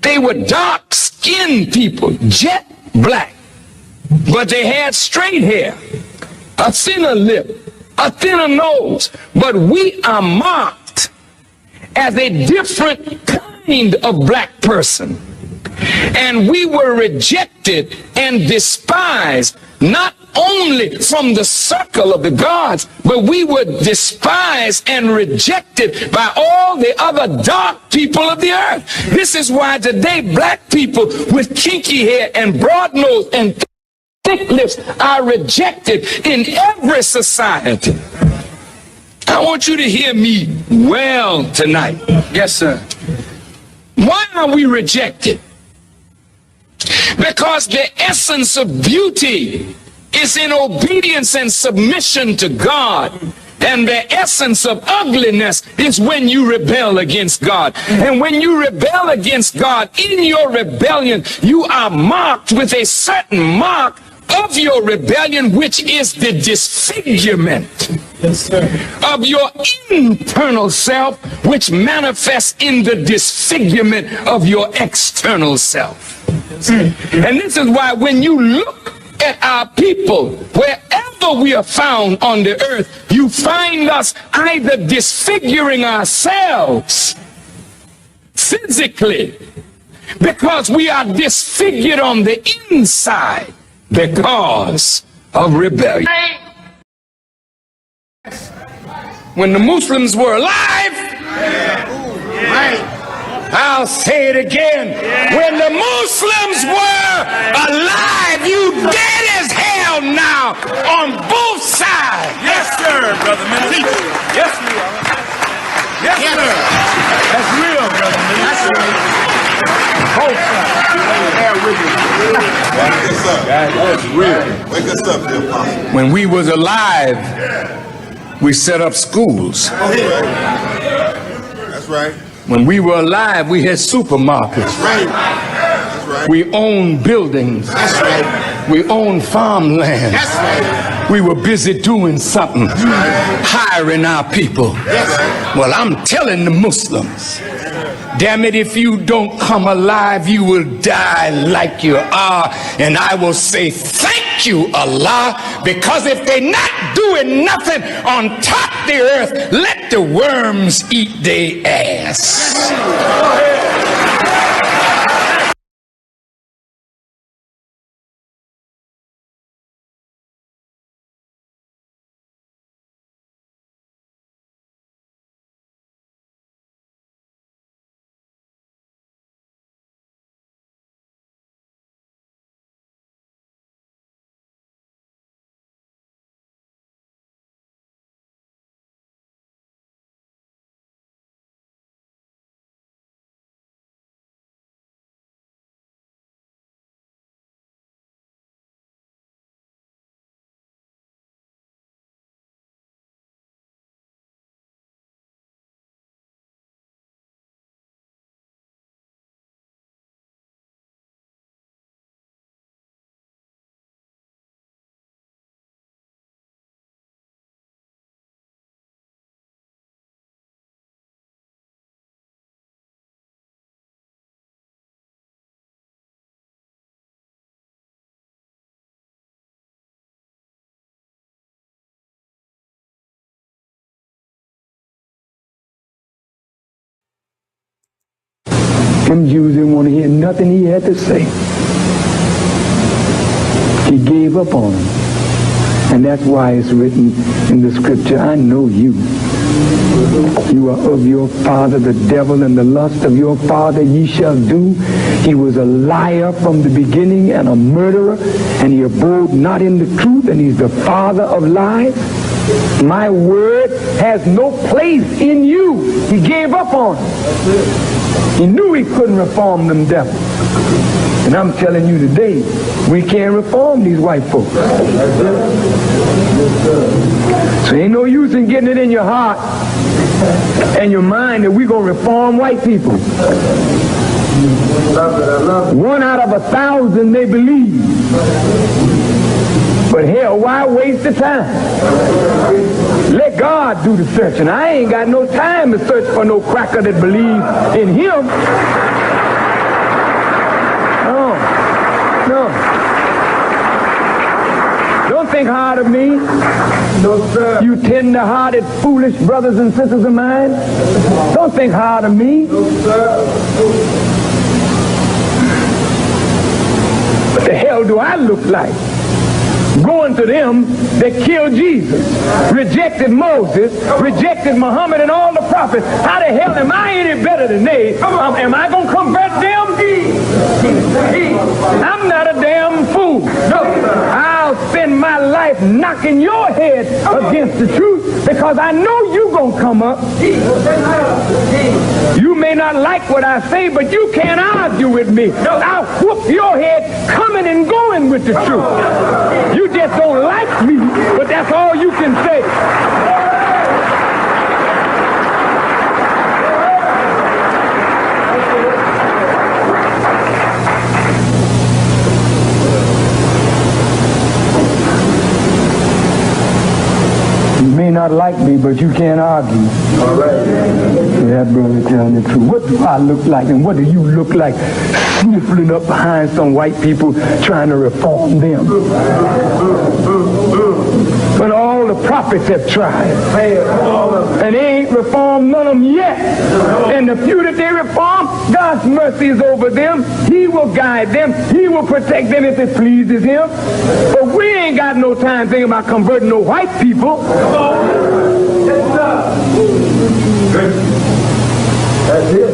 They were dark-skinned people, jet black. But they had straight hair, a thinner lip, a thinner nose. But we are marked as a different kind of black person. And we were rejected and despised, not only from the circle of the gods, but we were despised and rejected by all the other dark people of the earth. This is why today black people with kinky hair and broad nose and thick lips are rejected in every society. I want you to hear me well tonight. Yes, sir. Why are we rejected? Because the essence of beauty is in obedience and submission to God. And the essence of ugliness is when you rebel against God. And when you rebel against God, in your rebellion, you are marked with a certain mark of your rebellion, which is the disfigurement of your internal self, which manifests in the disfigurement of your external self. And this is why when you look at our people, wherever we are found on the earth, you find us either disfiguring ourselves physically, because we are disfigured on the inside because of rebellion. When the Muslims were alive, I'll say it again. When the Muslims were alive, you dead as hell now on both sides. Yes, sir, Brother Minnie. Yes, we are. Yes, sir. That's real, Brother Minnie. That's right. Both sides. That's real. Wake us up, dear Apostle. When we was alive, we set up schools. That's right. When we were alive, we had supermarkets. Right. That's right. We owned buildings. That's right. We owned farmland. That's right. We were busy doing something, hiring our people. That's right. Well, I'm telling the Muslims, damn it, if you don't come alive, you will die like you are. And I will say, thank you, Allah, because if they're not doing nothing on top of the earth, let the worms eat their ass. Them Jews didn't want to hear nothing he had to say. He gave up on them. And that's why it's written in the scripture, I know you. You are of your father, the devil, and the lust of your father ye shall do. He was a liar from the beginning and a murderer, and he abode not in the truth, and he's the father of lies. My word has no place in you. He gave up on him. He knew he couldn't reform them devils. And I'm telling you today, we can't reform these white folks. So ain't no use in getting it in your heart and your mind that we're going to reform white people. 1 out of 1,000 they believe. But hell, why waste the time? Let God do the searching. I ain't got no time to search for no cracker that believes in him. No. Don't think hard of me. No, sir. You tender-hearted, foolish brothers and sisters of mine. Don't think hard of me. No, sir. What the hell do I look like? Going to them that killed Jesus, rejected Moses, rejected Muhammad and all the prophets. How the hell am I any better than they? Am I going to convert them? I'm not a damn fool. I'll spend my life knocking your head against the truth because I know you're going to come up. You may not like what I say, but you can't argue with me. I'll whoop your head coming and going with the truth. You just don't like me, but that's all you can say. not like me, but you can't argue. All right. Yeah, brother, telling the truth. What do I look like and what do you look like sniffling up behind some white people trying to reform them? But all the prophets have tried. And they ain't reformed none of them yet. And the few that they reform, God's mercy is over them. He will guide them. He will protect them if it pleases him. But we ain't got no time thinking about converting no white people. That's it.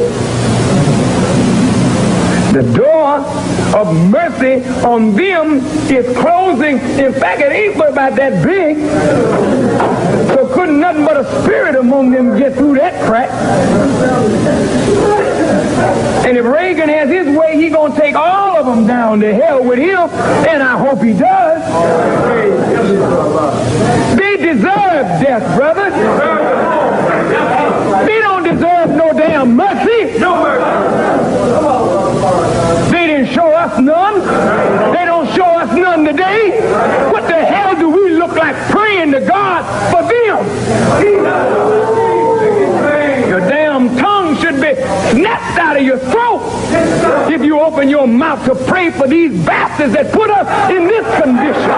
The door of mercy on them is closing. In fact, it ain't but about that big. So couldn't nothing but a spirit among them get through that crack. And if Reagan has his way, he's going to take all of them down to hell with him, and I hope he does. They deserve death, brother. They don't deserve no damn mercy. No mercy. They didn't show us none. They don't show us none today. What the hell do we look like praying to God for them? Your damn tongue should be snapped out of your throat if you open your mouth to pray for these bastards that put us in this condition.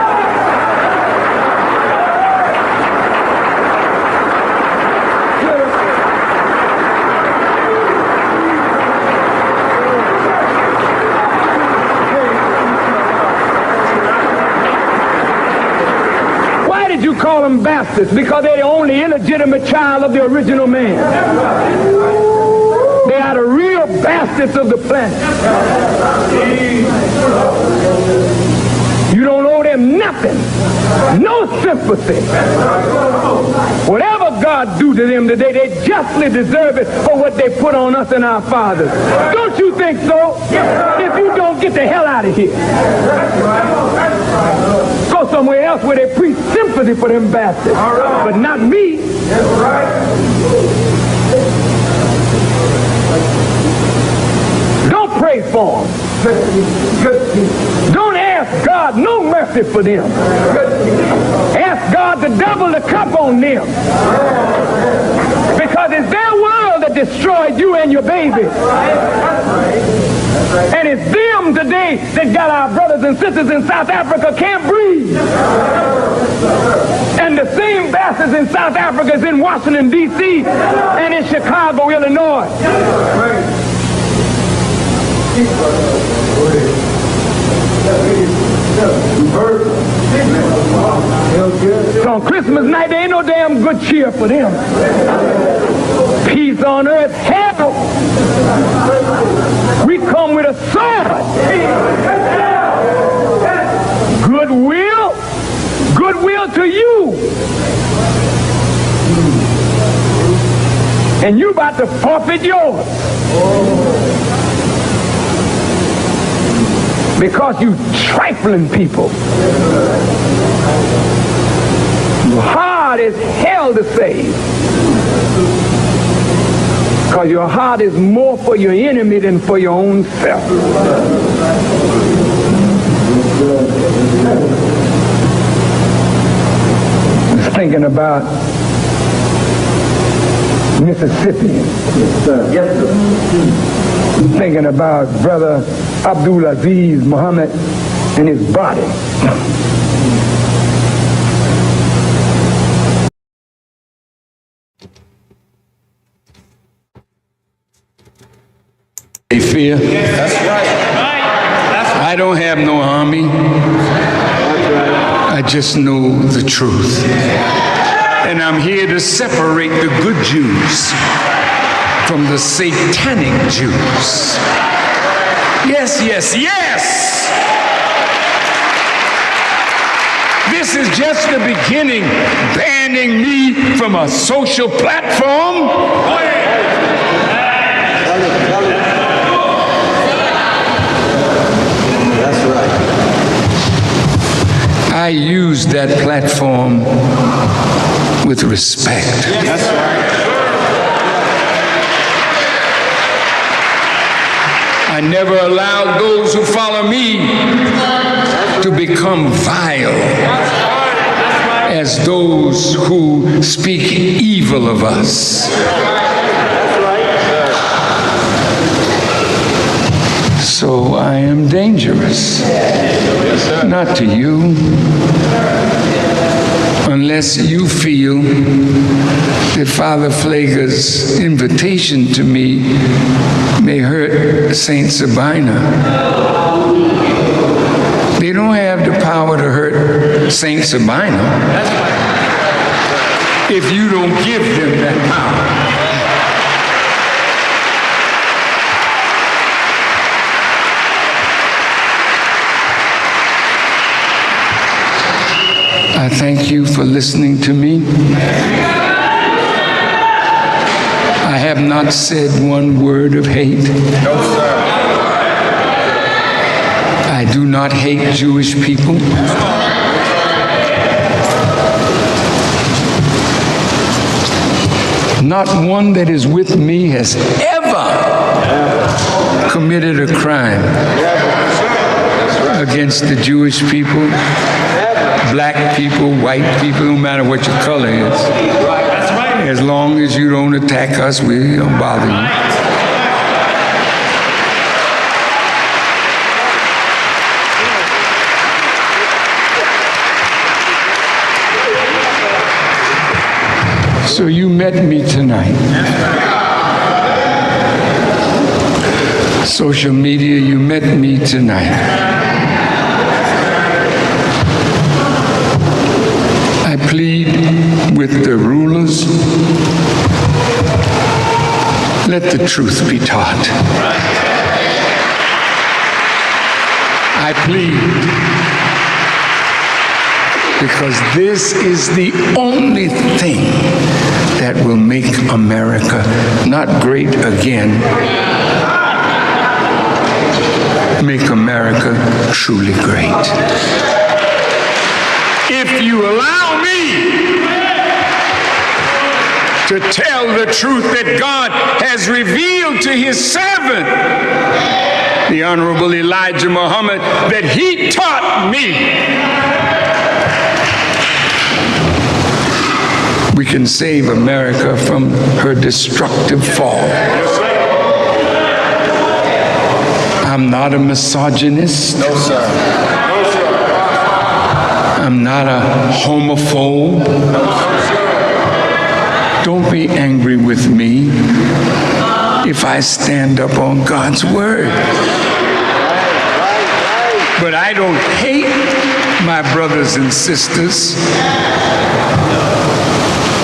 You call them bastards because they're the only illegitimate child of the original man. They are the real bastards of the planet. You don't owe them nothing, no sympathy. Whatever God do to them today, they justly deserve it for what they put on us and our fathers. Don't you think so? If you don't, get the hell out of here. Go somewhere else where they preach sympathy for them bastards, but not me. Don't pray for them. Don't ask God no mercy for them. Ask God to double the cup on them. Because it's their world that destroyed you and your baby. And it's them today that got our brothers and sisters in South Africa can't breathe. And the same bastards in South Africa is in Washington, D.C. and in Chicago, Illinois. So on Christmas night, there ain't no damn good cheer for them. Peace on earth, hell. We come with a sword. Goodwill to you. And you about to forfeit yours. Because you trifling people. Hard as hell to save. Because your heart is more for your enemy than for your own self. I was thinking about Mississippi. Yes, sir. Thinking about Brother Abdul Aziz Muhammad and his body. They fear. That's right. I don't have no army. I just know the truth. And I'm here to separate the good Jews from the satanic Jews. Yes, yes, yes! This is just the beginning, banning me from a social platform. That's right. I use that platform with respect. That's right. I never allowed those who follow me to become vile as those who speak evil of us. So I am dangerous, not to you, unless you feel that Father Pfleger's invitation to me may hurt Saint Sabina. They don't have the power to hurt Saint Sabina if you don't give them that power. I thank you for listening to me. I have not said one word of hate. No, sir. I do not hate Jewish people. Not one that is with me has ever committed a crime against the Jewish people, black people, white people, no matter what your color is. As long as you don't attack us, we don't bother you. So you met me tonight. Social media, you met me tonight. I plead with the rulers, let the truth be taught. I plead because this is the only thing that will make America not great again, make America truly great. If you allow me to tell the truth that God has revealed to his servant, the Honorable Elijah Muhammad, that he taught me, we can save America from her destructive fall. I'm not a misogynist. No, sir. No, sir. I'm not a homophobe. Don't be angry with me if I stand up on God's word. But I don't hate my brothers and sisters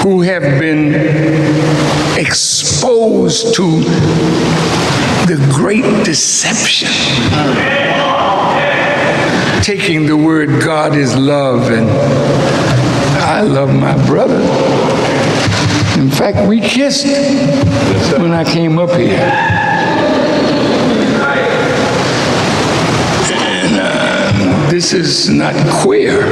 who have been exposed to the great deception, taking the word God is love, and I love my brother. In fact, we kissed when I came up here. And this is not queer.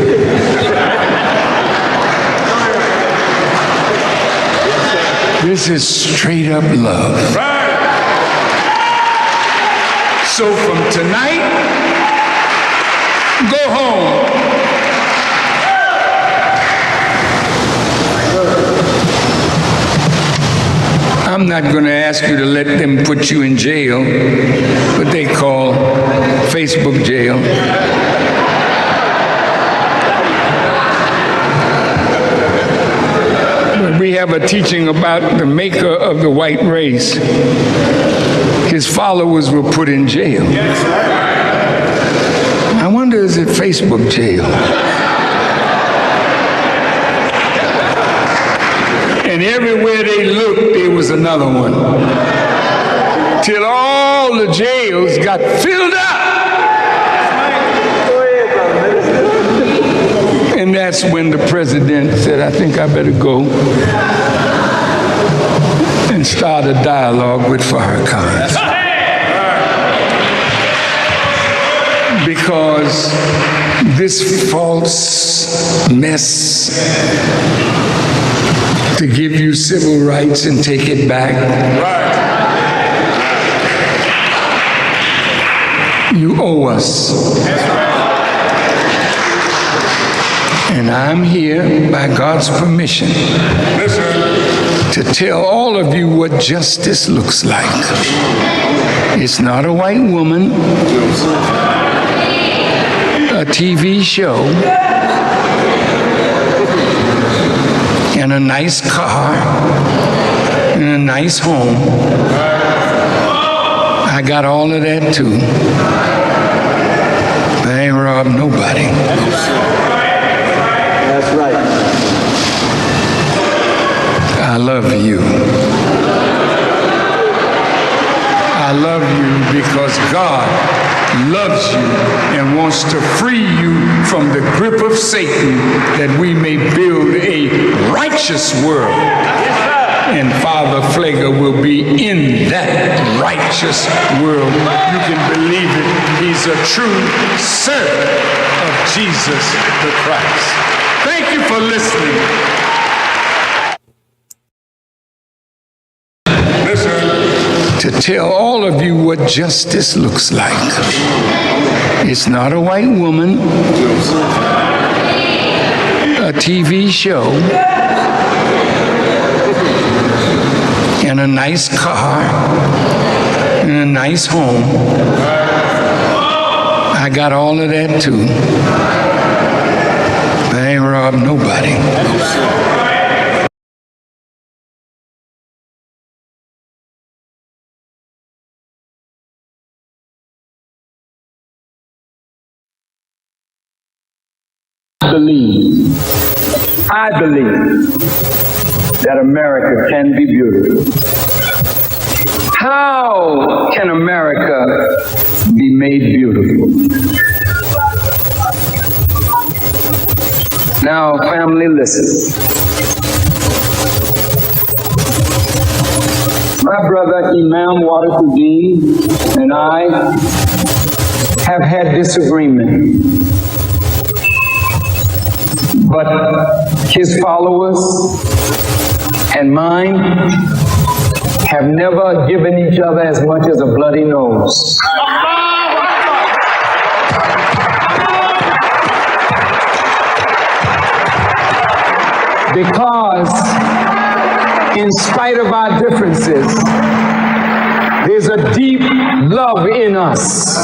This is straight up love. So from tonight, go home. I'm not going to ask you to let them put you in jail, what they call Facebook jail. But we have a teaching about the maker of the white race. His followers were put in jail. I wonder, is it Facebook jail? And everywhere they looked, there was another one. Till all the jails got filled up. And that's when the president said, I think I better go and start a dialogue with Farrakhan. Because this false mess to give you civil rights and take it back, you owe us. And I'm here by God's permission to tell all of you what justice looks like. It's not a white woman, a TV show, and a nice car, and a nice home. I got all of that too. But I ain't robbed nobody. That's right. I love you. I love you because God loves you and wants to free you from the grip of Satan, that we may build a righteous world. And Father Pfleger will be in that righteous world. You can believe it. He's a true servant of Jesus the Christ. Thank you for listening. To tell all of you what justice looks like. It's not a white woman, a TV show, and a nice car, and a nice home. I got all of that too. But I ain't robbed nobody. I believe that America can be beautiful. How can America be made beautiful? Now, family, listen. My brother Imam Wadafuddin and I have had disagreement, but his followers and mine have never given each other as much as a bloody nose. Because in spite of our differences, there's a deep love in us.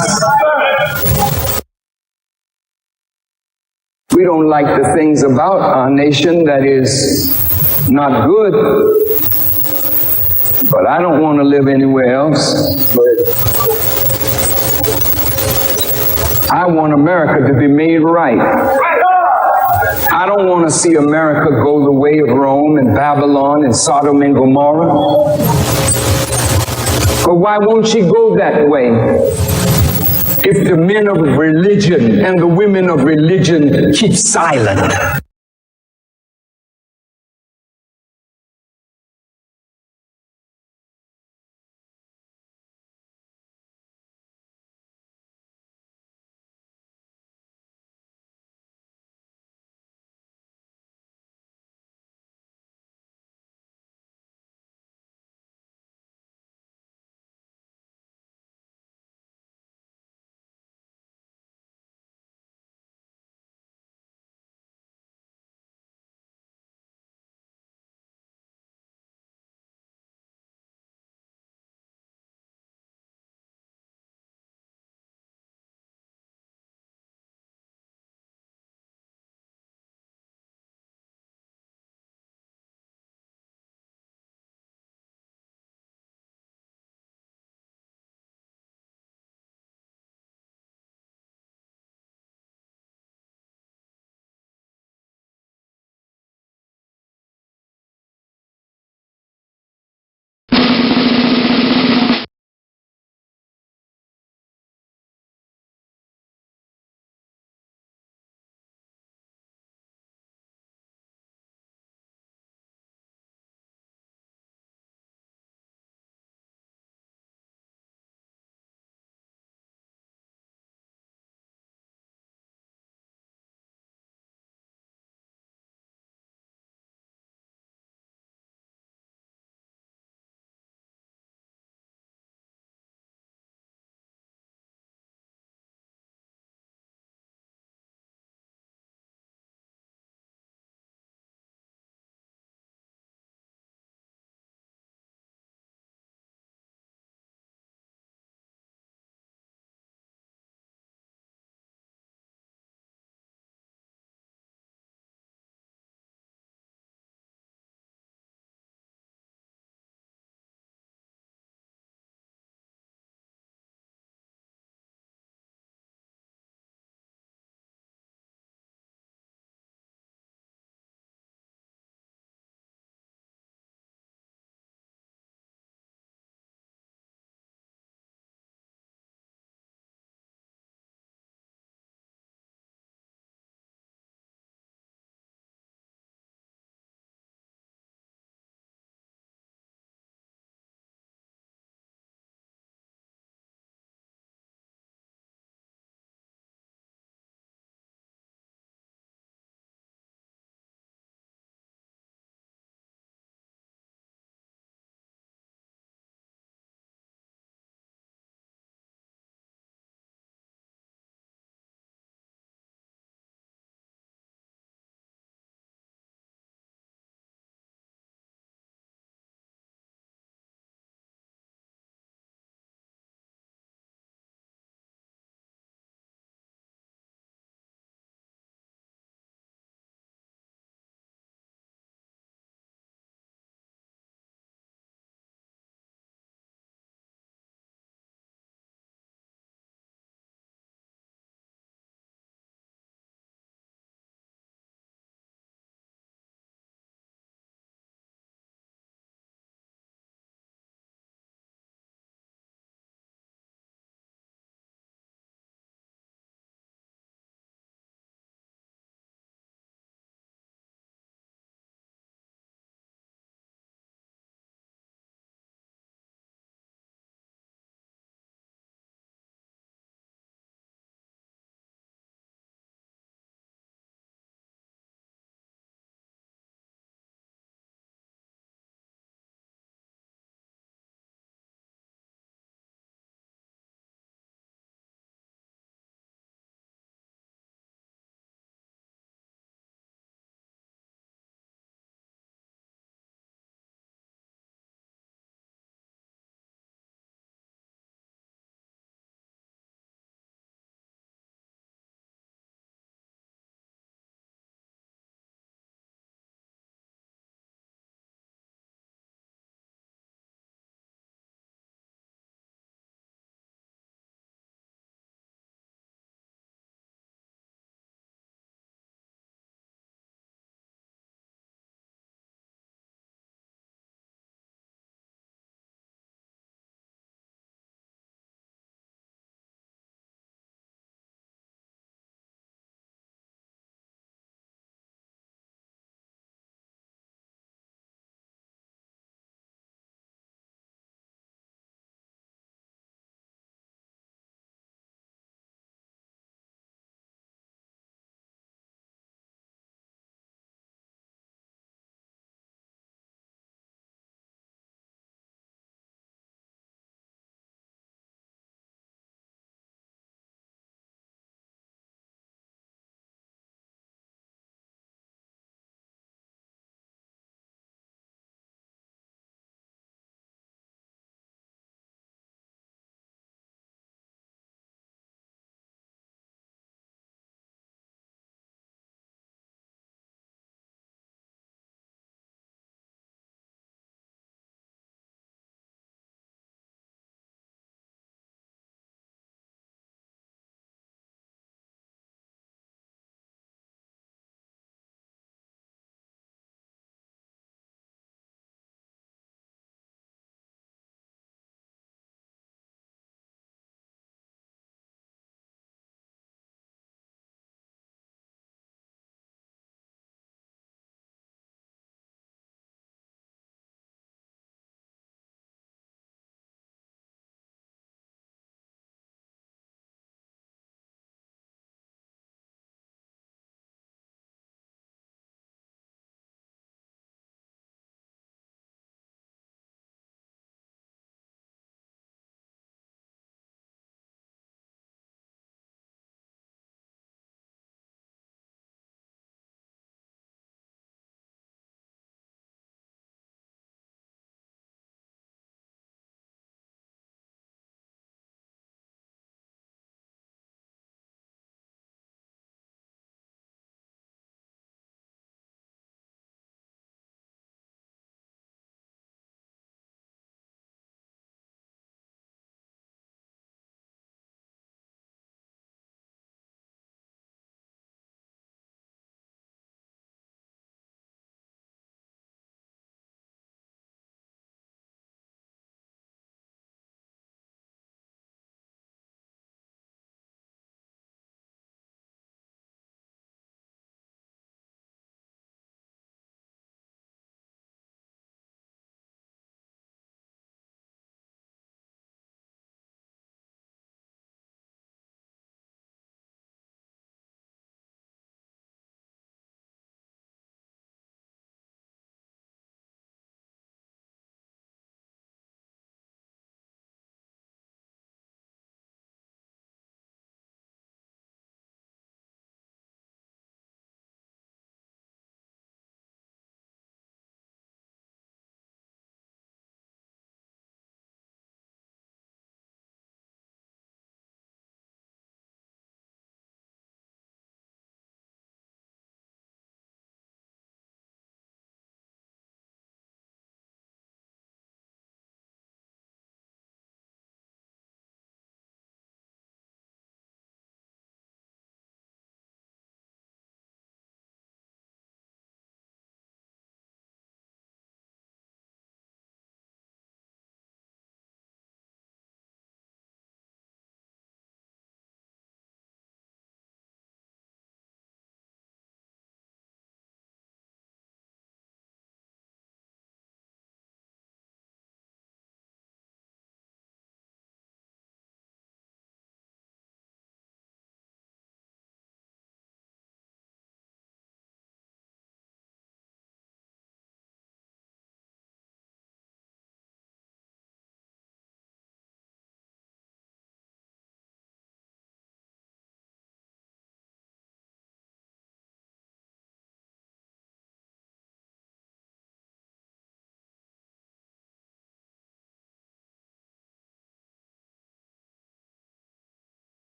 We don't like the things about our nation that is not good, but I don't want to live anywhere else. I want America to be made right. I don't want to see America go the way of Rome and Babylon and Sodom and Gomorrah. But why won't she go that way? If the men of religion and the women of religion keep silent.